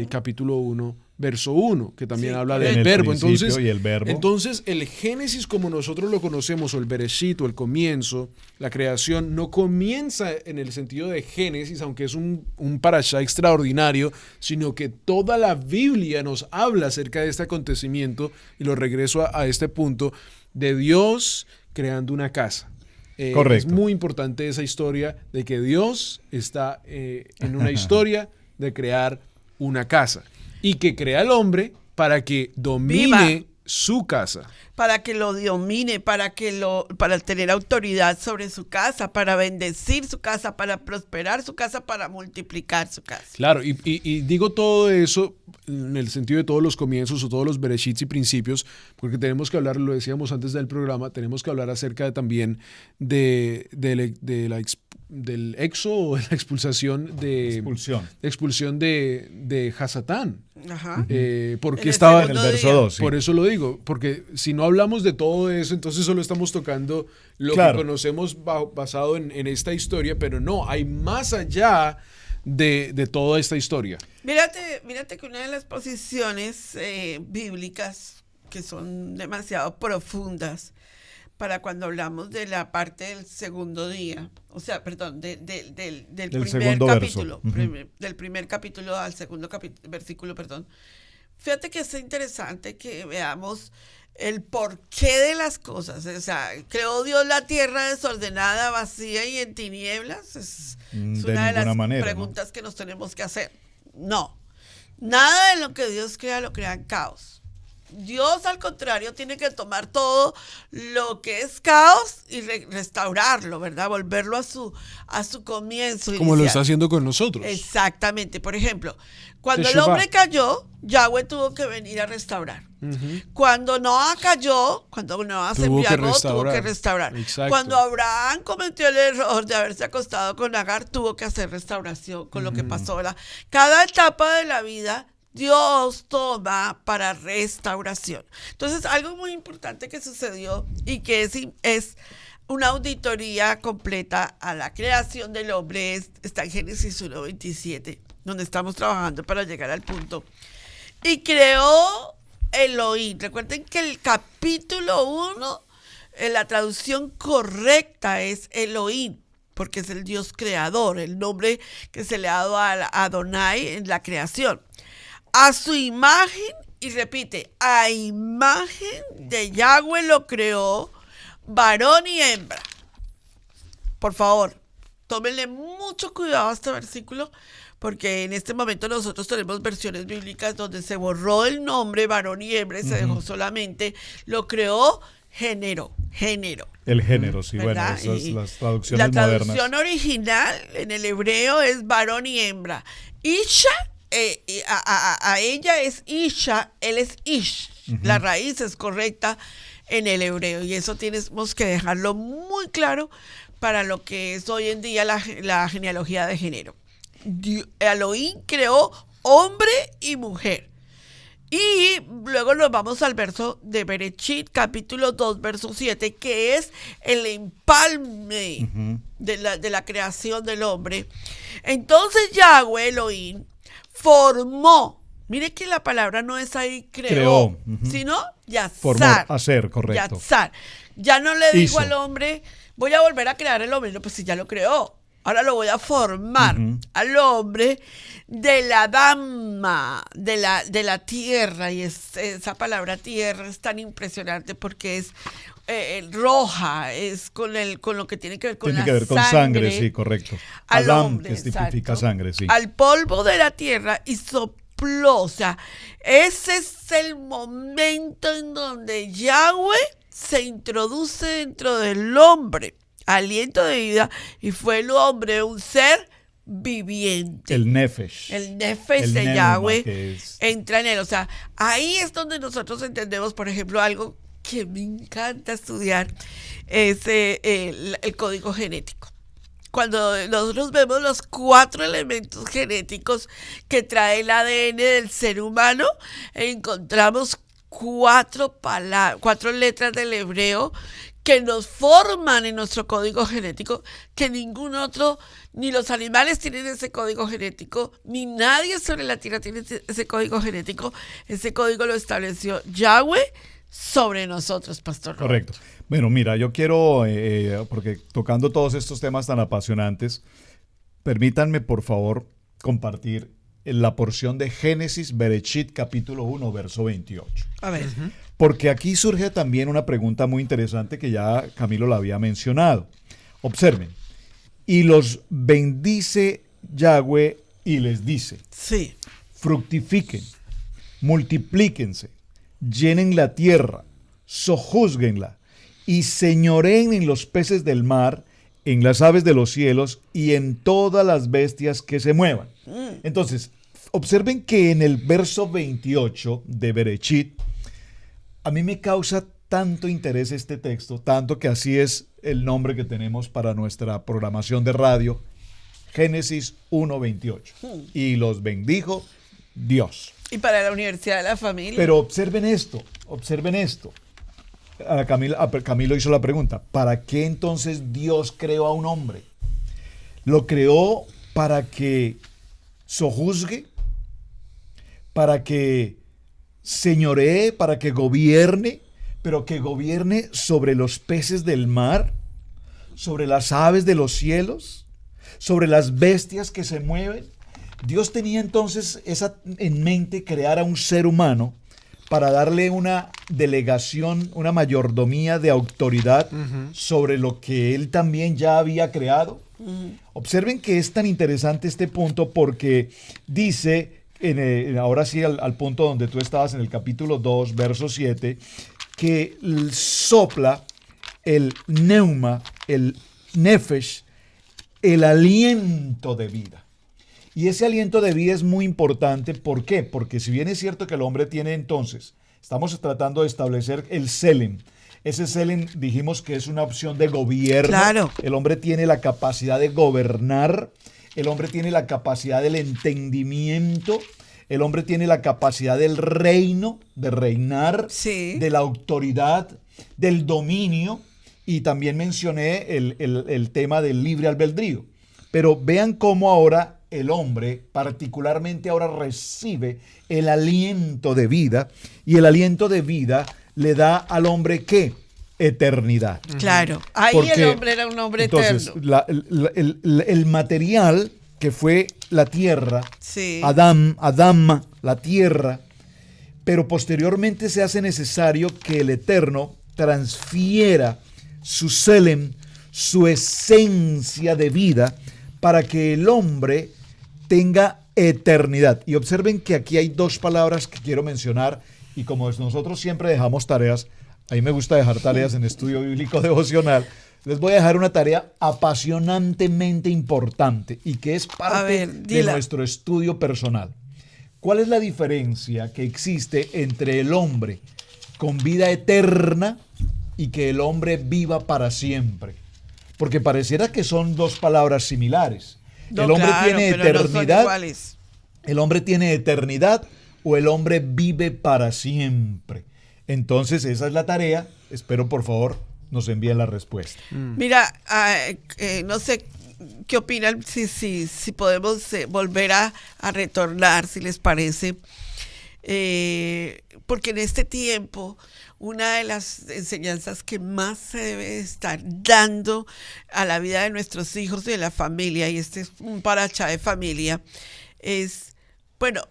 capítulo 1, verso 1, que también habla del verbo. Entonces, el Génesis como nosotros lo conocemos, o el Bereshit, o el comienzo, la creación, no comienza en el sentido de Génesis, aunque es un parashá extraordinario, sino que toda la Biblia nos habla acerca de este acontecimiento, y lo regreso a este punto, de Dios creando una casa. Correcto. Es muy importante esa historia de que Dios está en una historia de crear una casa. Y que crea al hombre para que domine su casa. Para que lo domine, para tener autoridad sobre su casa, para bendecir su casa, para prosperar su casa, para multiplicar su casa. Claro, y digo todo eso en el sentido de todos los comienzos o todos los bereshits y principios, porque tenemos que hablar, lo decíamos antes del programa, tenemos que hablar acerca también del éxodo o de la expulsión de Hasatán. Ajá. Porque En el estaba segundo en el verso día. 2. Sí. Por eso lo digo, porque si no hablamos de todo eso, entonces solo estamos tocando lo Claro. que conocemos basado en esta historia, pero no, hay más allá de toda esta historia. Mírate que una de las posiciones bíblicas que son demasiado profundas para cuando hablamos de la parte del segundo día, o sea, perdón, del primer segundo capítulo, verso. del primer capítulo al segundo versículo, perdón. Fíjate que es interesante que veamos el porqué de las cosas. O sea, creó Dios la tierra desordenada, vacía y en tinieblas. Es De una de las ninguna manera, preguntas que nos tenemos que hacer. No, nada de lo que Dios crea lo crea en caos. Dios, al contrario, tiene que tomar todo lo que es caos y restaurarlo, ¿verdad? Volverlo a su comienzo. Como lo inicial. está haciendo con nosotros. Exactamente. Por ejemplo, cuando el Teshuvah. hombre cayó, Yahweh tuvo que venir a restaurar. Cuando Noah cayó, cuando Noah se Tuvo que embriagó, tuvo que restaurar. restaurar. Exacto. Cuando Abraham cometió el error de haberse acostado con Agar, tuvo que hacer restauración con lo que pasó, ¿verdad? Cada etapa de la vida Dios toma para restauración. Entonces, algo muy importante que sucedió y que es una auditoría completa a la creación del hombre está en Génesis 1:27, donde estamos trabajando para llegar al punto. Y creó Elohim. Recuerden que el capítulo 1, la traducción correcta es Elohim, porque es el Dios creador, el nombre que se le ha dado a Adonai en la creación. A su imagen, y repite, a imagen de Yahweh lo creó, varón y hembra. Por favor, tómenle mucho cuidado a este versículo, porque en este momento nosotros tenemos versiones bíblicas donde se borró el nombre varón y hembra y se dejó solamente, lo creó género. El género, sí, ¿Verdad? bueno, esas Y las traducciones la modernas. traducción original en el hebreo es varón y hembra. Isha, a ella es Isha, él es Ish. La raíz es correcta en el hebreo y eso tenemos que dejarlo muy claro para lo que es hoy en día la genealogía de género. Elohim creó hombre y mujer. Y luego nos vamos al verso de Bereshit, capítulo 2, verso 7, que es el empalme de la creación del hombre. Entonces Yahweh Elohim formó, mire que la palabra no es ahí creó. Sino yatzar. Formó, hacer, correcto. Yatzar. Ya no le digo Hizo. al hombre, voy a volver a crear el hombre, no, pues si ya lo creó. Ahora lo voy a formar al hombre de la dama, de la tierra. Y esa palabra tierra es tan impresionante porque es roja, es con lo que tiene que ver con Tiene la que ver con sangre, sí, correcto. al Adam, hombre, que significa exacto, sangre, sí. al polvo de la tierra y sopló. O sea, ese es el momento en donde Yahweh se introduce dentro del hombre. Aliento de vida, y fue el hombre un ser viviente. El nefesh. El nefesh El de neuma, Yahweh que es- entra en él. O sea, ahí es donde nosotros entendemos, por ejemplo, algo que me encanta estudiar, es el código genético. Cuando nosotros vemos los 4 elementos genéticos que trae el ADN del ser humano, encontramos 4 letras del hebreo que nos forman en nuestro código genético, que ningún otro, ni los animales tienen ese código genético, ni nadie sobre la tierra tiene ese código genético. Ese código lo estableció Yahweh sobre nosotros, Pastor Robert. Correcto. Bueno, mira, yo quiero, porque tocando todos estos temas tan apasionantes, permítanme por favor compartir la porción de Génesis, Bereshit, capítulo 1, verso 28. A ver. Porque aquí surge también una pregunta muy interesante que ya Camilo la había mencionado. Observen. Y los bendice Yahweh y les dice, Sí. fructifiquen, multiplíquense, llenen la tierra, sojúzguenla y señoreen en los peces del mar, en las aves de los cielos y en todas las bestias que se muevan. Entonces, observen que en el verso 28 de Berechit, a mí me causa tanto interés este texto, tanto que así es el nombre que tenemos para nuestra programación de radio, Génesis 1:28. Y los bendijo Dios. Y para la Universidad de la Familia. Pero observen esto. Camilo hizo la pregunta, ¿para qué entonces Dios creó a un hombre? Lo creó para que sojuzgue, para que señoree, para que gobierne, pero que gobierne sobre los peces del mar, sobre las aves de los cielos, sobre las bestias que se mueven. Dios tenía entonces en mente crear a un ser humano para darle una delegación, una mayordomía de autoridad sobre lo que él también ya había creado. Observen que es tan interesante este punto porque dice, ahora sí al punto donde tú estabas en el capítulo 2, verso 7, que sopla el neuma, el nefesh, el aliento de vida. Y ese aliento de vida es muy importante. ¿Por qué? Porque si bien es cierto que el hombre tiene entonces, estamos tratando de establecer el Selem. Ese Selem dijimos que es una opción de gobierno. Claro. El hombre tiene la capacidad de gobernar, el hombre tiene la capacidad del entendimiento, el hombre tiene la capacidad del reino, de reinar, Sí. de la autoridad, del dominio, y también mencioné el tema del libre albedrío. Pero vean cómo ahora el hombre, particularmente ahora, recibe el aliento de vida, y el aliento de vida le da al hombre ¿qué? Eternidad. Claro, ahí Porque, el hombre era un hombre entonces, eterno. el material que fue la tierra, Sí. Adán, la tierra, pero posteriormente se hace necesario que el Eterno transfiera su Selem, su esencia de vida, para que el hombre tenga eternidad. Y observen que aquí hay dos palabras que quiero mencionar, y como nosotros siempre dejamos tareas, a mí me gusta dejar tareas en estudio bíblico devocional, les voy a dejar una tarea apasionantemente importante y que es parte de dila. nuestro estudio personal. ¿Cuál es la diferencia que existe entre el hombre con vida eterna y que el hombre viva para siempre? Porque pareciera que son dos palabras similares. No, el hombre claro, tiene pero no son eternidad. iguales. ¿El hombre tiene eternidad o el hombre vive para siempre? Entonces esa es la tarea. Espero por favor nos envíen la respuesta. Mira, no sé qué opinan, si podemos volver a retornar, si les parece. Porque en este tiempo, una de las enseñanzas que más se debe estar dando a la vida de nuestros hijos y de la familia, y este es un paracha de familia, es, bueno,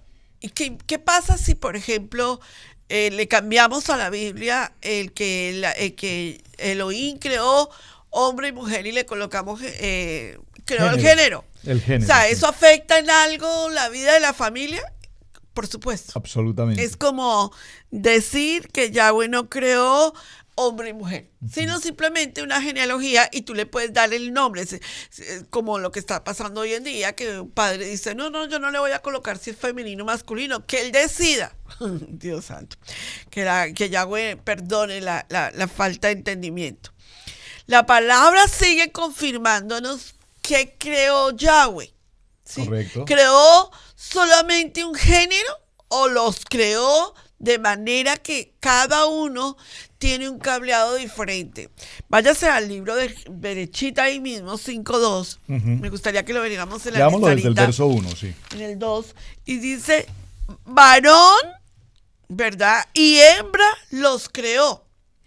¿qué pasa si, por ejemplo, le cambiamos a la Biblia el que Elohim creó hombre y mujer y le colocamos, creó el género? El género. O sea, sí. ¿eso afecta en algo la vida de la familia? Por supuesto. Absolutamente. Es como decir que Yahweh no creó hombre y mujer, sino simplemente una genealogía y tú le puedes dar el nombre, como lo que está pasando hoy en día, que un padre dice, no, yo no le voy a colocar si es femenino o masculino, que él decida. Dios santo, que Yahweh perdone la falta de entendimiento. La palabra sigue confirmándonos que creó Yahweh. ¿Sí? Correcto. ¿Creó solamente un género o los creó de manera que cada uno tiene un cableado diferente? Váyase al libro de Berechit ahí mismo, 5.2. Me gustaría que lo veamos en la Leámoslo desde el pizarrita, verso 1, sí. en el 2, y dice, varón, ¿verdad? Y hembra los creó.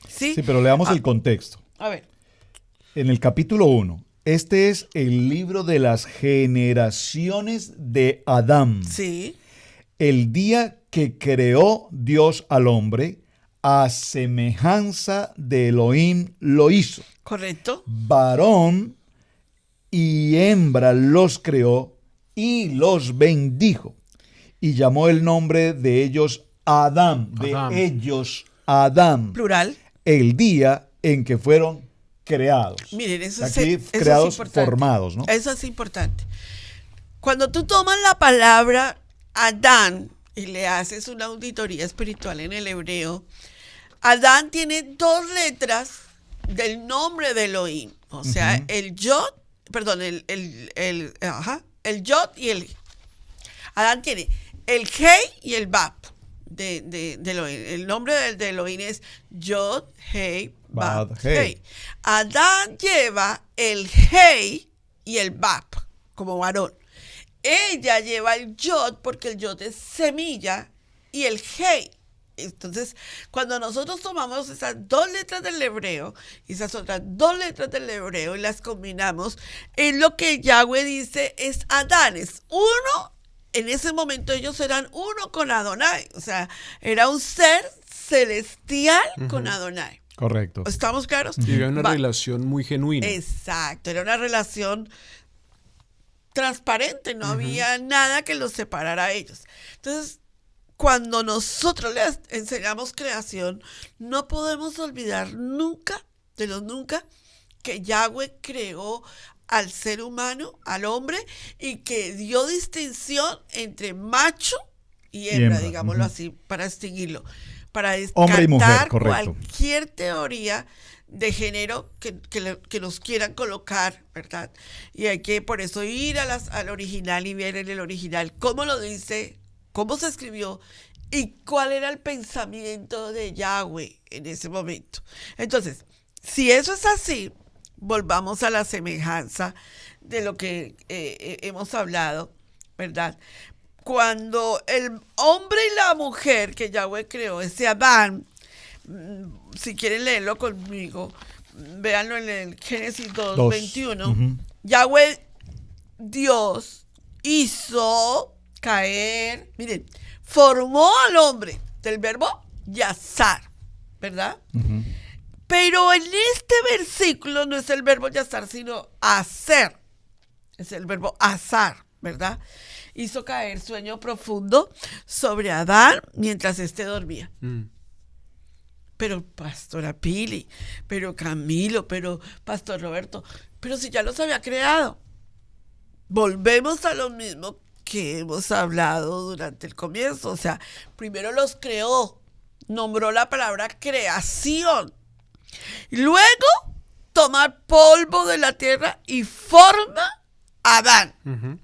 ¿Sí? Sí, pero leamos el contexto. A ver. En el capítulo 1, este es el libro de las generaciones de Adán. Sí. El día que creó Dios al hombre, a semejanza de Elohim lo hizo. ¿Correcto? Varón y hembra los creó y los bendijo. Y llamó el nombre de ellos Adán, de Adán. ellos, Adán, Plural. el día en que fueron creados. Miren, eso Aquí eso creados, es importante. formados, ¿no? Eso es importante. Cuando tú tomas la palabra Adán y le haces una auditoría espiritual en el hebreo, Adán tiene 2 letras del nombre de Elohim. O sea, el Yod, perdón, el Yod y el... Adán tiene el Hei y el Bab de Elohim. El nombre de Elohim es Yod, Hei, Bab, Bab, Hei. Hei. Adán lleva el Hei y el Bab como varón. Ella lleva el Yod porque el Yod es semilla y el Hei. Entonces, cuando nosotros tomamos esas 2 letras del hebreo y esas otras 2 letras del hebreo y las combinamos, es lo que Yahweh dice es Adán, es uno. En ese momento ellos eran uno con Adonai, o sea, era un ser celestial con Adonai. Correcto. ¿Estamos claros? Y había una Va- relación muy genuina. Exacto, era una relación transparente, no había nada que los separara a ellos. Entonces, cuando nosotros les enseñamos creación, no podemos olvidar nunca, de los nunca, que Yahweh creó al ser humano, al hombre, y que dio distinción entre macho y hembra, hembra, digámoslo así, para extinguirlo, para Hombre y mujer, descartar correcto. cualquier teoría de género que nos quieran colocar, ¿verdad? Y hay que por eso ir al original y ver en el original cómo lo dice, cómo se escribió y cuál era el pensamiento de Yahweh en ese momento. Entonces, si eso es así, volvamos a la semejanza de lo que hemos hablado, ¿verdad? Cuando el hombre y la mujer que Yahweh creó, ese Adán, si quieren leerlo conmigo, véanlo en el Génesis 2, 21. Yahweh Dios hizo caer, miren, formó al hombre del verbo yazar, ¿verdad? Pero en este versículo no es el verbo yazar, sino hacer. Es el verbo azar, ¿verdad? Hizo caer sueño profundo sobre Adán mientras éste dormía. Pero Pastora Pili, pero Camilo, pero Pastor Roberto, pero si ya los había creado. Volvemos a lo mismo que hemos hablado durante el comienzo. O sea, primero los creó, nombró la palabra creación. Y luego toma polvo de la tierra y forma a Adán.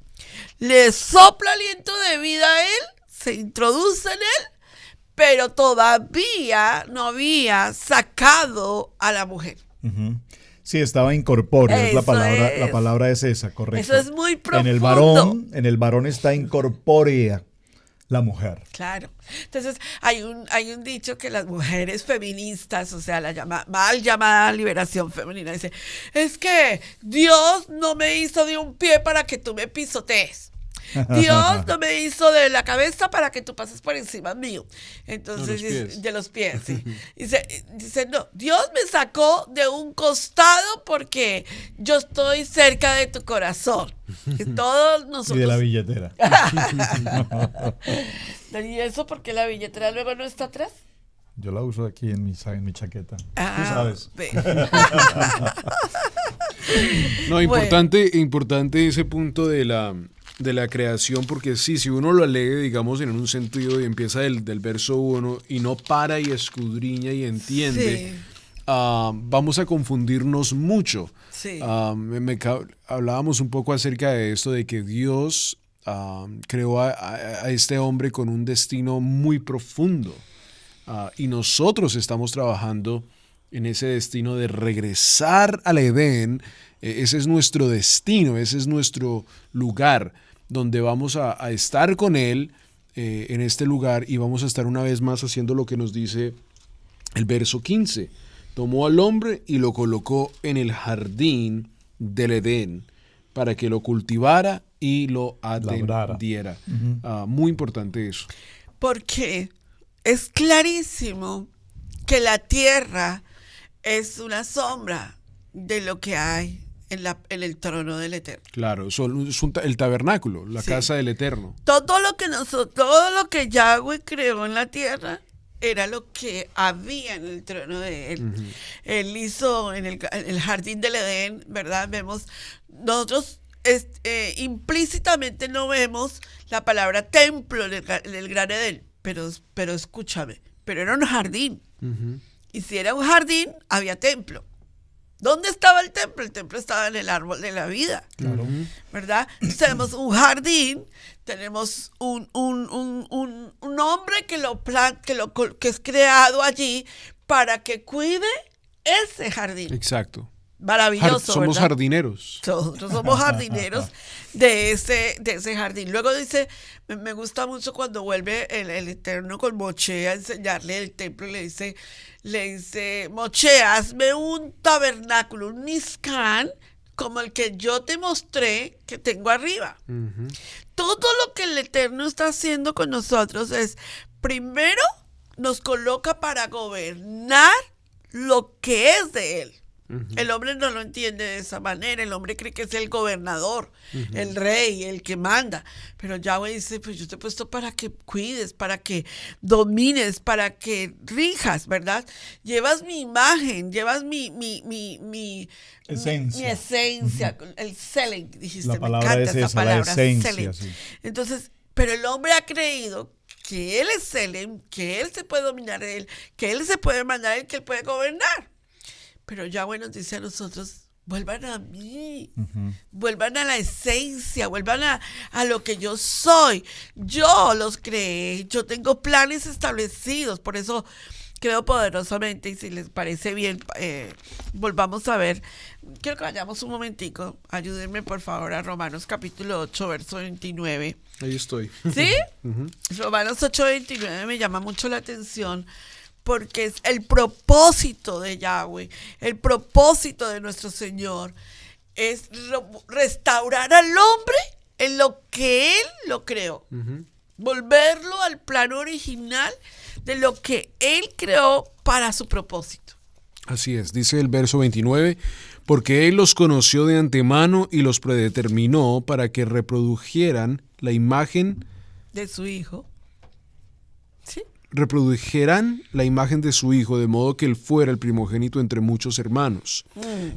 Le sopla aliento de vida a él, se introduce en él, pero todavía no había sacado a la mujer. Sí, estaba incorpóreo, es la Eso palabra, es. la palabra es esa, correcto. Eso es muy profundo. En el varón está incorpórea la mujer. Claro. Entonces, hay un dicho que las mujeres feministas, o sea, mal llamada liberación femenina, dice, es que Dios no me hizo de un pie para que tú me pisotees. Dios no me hizo de la cabeza para que tú pases por encima mío. Entonces, de los pies, sí. Dice, no, Dios me sacó de un costado porque yo estoy cerca de tu corazón. Y todos nosotros... Y de la billetera. ¿Y eso porque la billetera luego no está atrás? Yo la uso aquí en mi chaqueta. Tú Ah, sabes. ve. No, importante ese punto de la creación, porque sí, si uno lo lee, digamos, en un sentido y empieza del verso 1 y no para y escudriña y entiende, Sí. Vamos a confundirnos mucho. Sí. Hablábamos un poco acerca de esto, de que Dios creó a este hombre con un destino muy profundo. Y nosotros estamos trabajando en ese destino de regresar al Edén. Ese es nuestro destino, ese es nuestro lugar donde vamos a estar con Él en este lugar, y vamos a estar una vez más haciendo lo que nos dice el verso 15. Tomó al hombre y lo colocó en el jardín del Edén para que lo cultivara y lo atendiera. Muy importante eso. Porque es clarísimo que la tierra es una sombra de lo que hay en el trono del Eterno. Claro, el tabernáculo, la Sí. casa del Eterno. Todo lo que Yahweh creó en la tierra era lo que había en el trono de él. Ujú. Él hizo en el jardín del Edén, ¿verdad? Nosotros implícitamente no vemos la palabra templo en el gran Edén, pero escúchame, pero era un jardín. Ujú. Y si era un jardín, había templo. ¿Dónde estaba el templo? El templo estaba en el árbol de la vida, Claro. ¿verdad? Tenemos un jardín, tenemos un hombre que es creado allí para que cuide ese jardín. Exacto. Maravilloso, Somos ¿verdad? jardineros. Nosotros somos jardineros de ese jardín. Luego dice, me gusta mucho cuando vuelve el Eterno con Moche a enseñarle el templo y le dice, Moche, hazme un tabernáculo, un Mizcán, como el que yo te mostré que tengo arriba. Ujú. Todo lo que el Eterno está haciendo con nosotros es, primero, nos coloca para gobernar lo que es de Él. El hombre no lo entiende de esa manera. El hombre cree que es el gobernador, el rey, el que manda. Pero Yahweh dice, pues yo te he puesto para que cuides, para que domines, para que rijas, ¿verdad? Llevas mi imagen, llevas mi Esencia. mi esencia, el selling, dijiste, La me palabra encanta es esa esa, la palabra, esencia, selling. sí. Entonces, pero el hombre ha creído que él es selling, que él se puede dominar él, que él se puede mandar él, que él puede gobernar. Pero Yahweh nos dice a nosotros, vuelvan a mí, vuelvan a la esencia, vuelvan a lo que yo soy. Yo los creé, yo tengo planes establecidos, por eso creo poderosamente, y si les parece bien, volvamos a ver. Quiero que vayamos un momentico, ayúdenme por favor a Romanos capítulo 8, verso 29. Ahí estoy. ¿Sí? Ujú. Romanos 8, 29 me llama mucho la atención porque es el propósito de Yahweh, el propósito de nuestro Señor es restaurar al hombre en lo que Él lo creó. Ujú. Volverlo al plano original de lo que Él creó para su propósito. Así es, dice el verso 29, porque Él los conoció de antemano y los predeterminó para que reprodujeran la imagen, De su Hijo. ¿Sí? reprodujeran la imagen de su Hijo, de modo que Él fuera el primogénito entre muchos hermanos.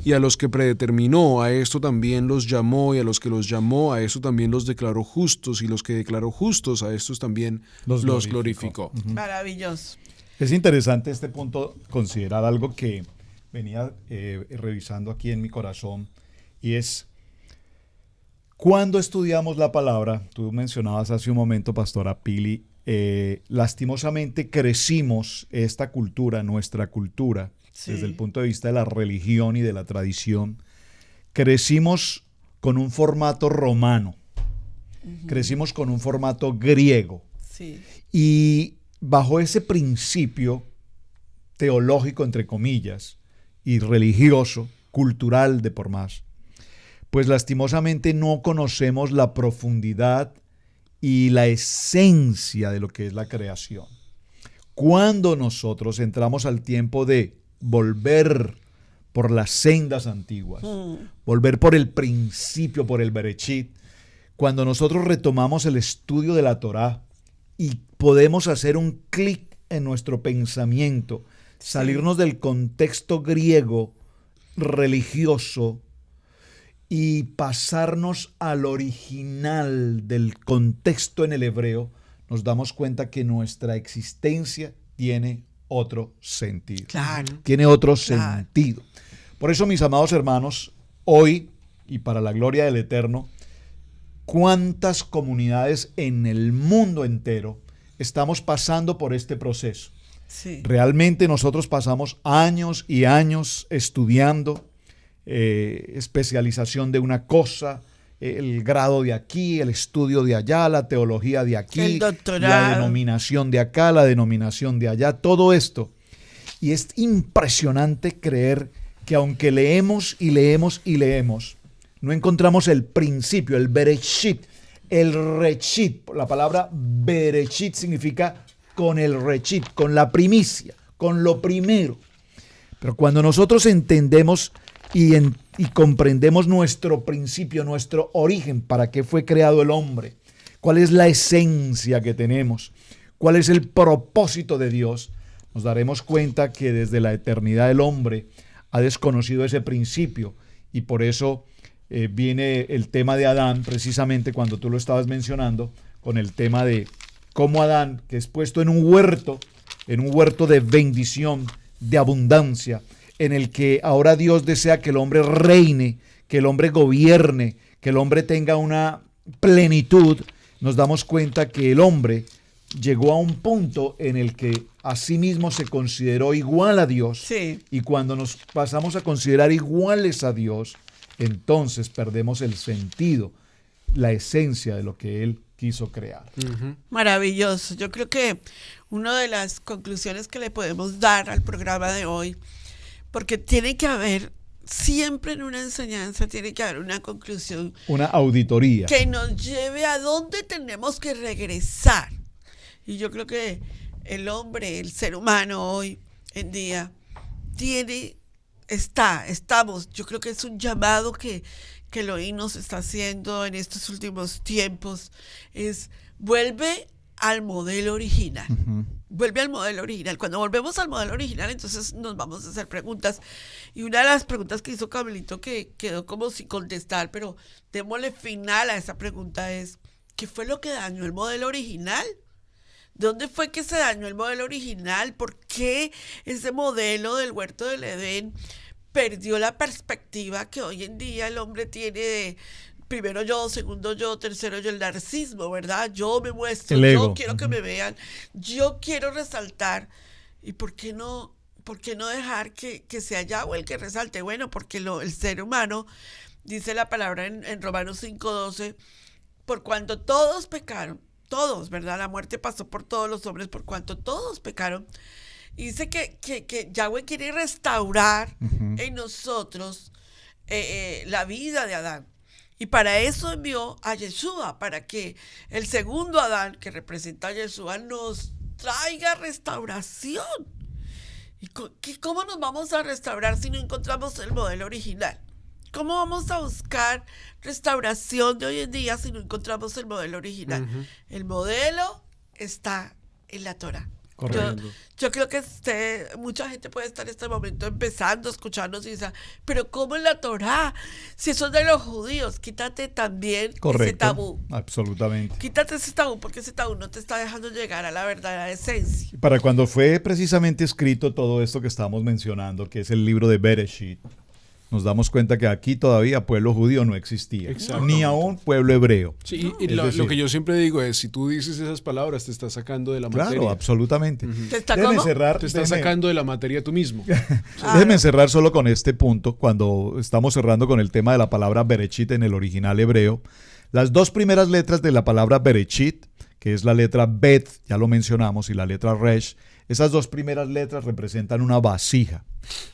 Y a los que predeterminó, a esto también los llamó, y a los que los llamó, a esto también los declaró justos, y los que declaró justos, a estos también los glorificó. Maravilloso. Es interesante este punto, considerar algo que venía revisando aquí en mi corazón, y es cuando estudiamos la palabra. Tú mencionabas hace un momento, Pastora Pili, lastimosamente crecimos esta cultura, nuestra cultura, Sí. desde el punto de vista de la religión y de la tradición, crecimos con un formato romano, crecimos con un formato griego, Sí. y bajo ese principio teológico, entre comillas, y religioso, cultural de por más, pues lastimosamente no conocemos la profundidad y la esencia de lo que es la creación. Cuando nosotros entramos al tiempo de volver por las sendas antiguas, volver por el principio, por el Berechit, cuando nosotros retomamos el estudio de la Torá y podemos hacer un clic en nuestro pensamiento, salirnos del contexto griego religioso y pasarnos al original del contexto en el hebreo, nos damos cuenta que nuestra existencia tiene otro sentido. Claro. Tiene otro Claro. sentido. Por eso, mis amados hermanos, hoy, y para la gloria del Eterno, cuántas comunidades en el mundo entero estamos pasando por este proceso. Sí. Realmente nosotros pasamos años y años estudiando especialización de una cosa, el grado de aquí, el estudio de allá, la teología de aquí, El doctorado. la denominación de acá, la denominación de allá, todo esto. Y es impresionante creer que aunque leemos y leemos y leemos, no encontramos el principio, el Bereshit, el Rechit. La palabra Bereshit significa con el Rechit, con la primicia, con lo primero. Pero cuando nosotros entendemos y comprendemos nuestro principio, nuestro origen, para qué fue creado el hombre, cuál es la esencia que tenemos, cuál es el propósito de Dios, nos daremos cuenta que desde la eternidad el hombre ha desconocido ese principio y por eso viene el tema de Adán, precisamente cuando tú lo estabas mencionando, con el tema de cómo Adán, que es puesto en un huerto de bendición, de abundancia, en el que ahora Dios desea que el hombre reine, que el hombre gobierne, que el hombre tenga una plenitud, nos damos cuenta que el hombre llegó a un punto en el que a sí mismo se consideró igual a Dios. Sí. Y cuando nos pasamos a considerar iguales a Dios, entonces perdemos el sentido, la esencia de lo que Él quiso crear. Maravilloso. Yo creo que una de las conclusiones que le podemos dar al programa de hoy, porque tiene que haber, siempre en una enseñanza, tiene que haber una conclusión. Una auditoría. Que nos lleve a dónde tenemos que regresar. Y yo creo que el hombre, el ser humano hoy en día, estamos, yo creo que es un llamado que Elohim nos está haciendo en estos últimos tiempos, es vuelve al modelo original. Uh-huh. Vuelve al modelo original. Cuando volvemos al modelo original, entonces nos vamos a hacer preguntas. Y una de las preguntas que hizo Camilito, que quedó como sin contestar, pero démosle final a esa pregunta, es ¿qué fue lo que dañó el modelo original? ¿De dónde fue que se dañó el modelo original? ¿Por qué ese modelo del huerto del Edén perdió la perspectiva que hoy en día el hombre tiene de primero yo, segundo yo, tercero yo, el narcisismo, ¿verdad? Yo me muestro, yo quiero que me vean, yo quiero resaltar. ¿Y por qué no dejar que sea Yahweh el que resalte? Bueno, porque el ser humano, dice la palabra en Romanos 5:12, por cuanto todos pecaron, todos, ¿verdad? La muerte pasó por todos los hombres, por cuanto todos pecaron. Y dice que Yahweh quiere restaurar en nosotros la vida de Adán. Y para eso envió a Yeshua, para que el segundo Adán, que representa a Yeshua, nos traiga restauración. ¿Y cómo nos vamos a restaurar si no encontramos el modelo original? ¿Cómo vamos a buscar restauración de hoy en día si no encontramos el modelo original? Uh-huh. El modelo está en la Torah. Yo creo que mucha gente puede estar en este momento empezando, escucharnos y decir, pero ¿cómo en la Torá? Si eso es de los judíos, quítate también ese tabú. Absolutamente. Quítate ese tabú, porque ese tabú no te está dejando llegar a la verdadera esencia. Para cuando fue precisamente escrito todo esto que estamos mencionando, que es el libro de Bereshit, nos damos cuenta que aquí todavía pueblo judío no existía, ni aún pueblo hebreo. Sí, y lo que yo siempre digo es, si tú dices esas palabras, te estás sacando de la materia. Claro, absolutamente. Uh-huh. Te estás sacando de la materia tú mismo. Déjeme cerrar solo con este punto, cuando estamos cerrando con el tema de la palabra Bereshit en el original hebreo. Las dos primeras letras de la palabra Bereshit, que es la letra Bet, ya lo mencionamos, y la letra Resh, esas dos primeras letras representan una vasija.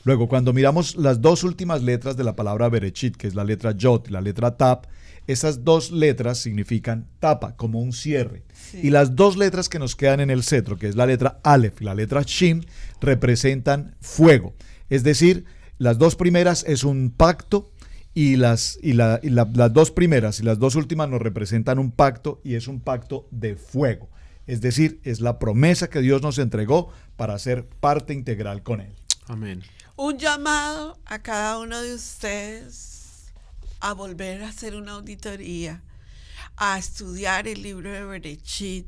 Luego, cuando miramos las dos últimas letras de la palabra Bereshit, que es la letra Yod y la letra Tap, esas dos letras significan tapa, como un cierre. Sí. Y las dos letras que nos quedan en el cetro, que es la letra Aleph y la letra Shin, representan fuego. Es decir, las dos primeras es un pacto y las dos primeras y las dos últimas nos representan un pacto y es un pacto de fuego. Es decir, es la promesa que Dios nos entregó para ser parte integral con Él. Amén. Un llamado a cada uno de ustedes a volver a hacer una auditoría, a estudiar el libro de Bereshit,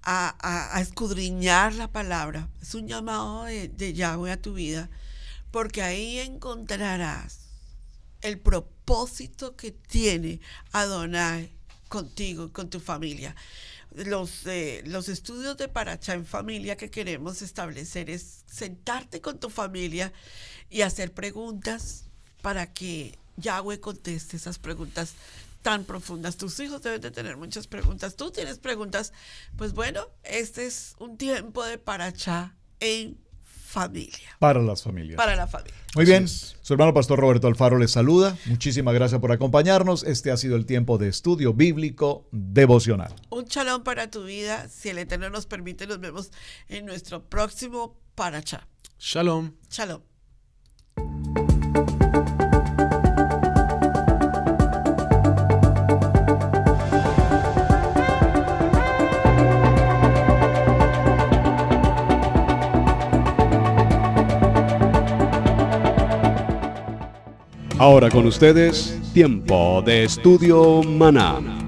a escudriñar la palabra. Es un llamado de Yahweh a tu vida, porque ahí encontrarás el propósito que tiene Adonai contigo, con tu familia. Los estudios de Parashá en familia que queremos establecer es sentarte con tu familia y hacer preguntas para que Yahweh conteste esas preguntas tan profundas. Tus hijos deben de tener muchas preguntas. Tú tienes preguntas. Pues bueno, este es un tiempo de Parashá en familia. Para las familias. Para la familia. Muy bien, su hermano Pastor Roberto Alfaro les saluda. Muchísimas gracias por acompañarnos. Este ha sido el tiempo de estudio bíblico devocional. Un shalom para tu vida. Si el Eterno nos permite, nos vemos en nuestro próximo Parashá. Shalom. Shalom. Ahora con ustedes, Tiempo de Estudio Maná.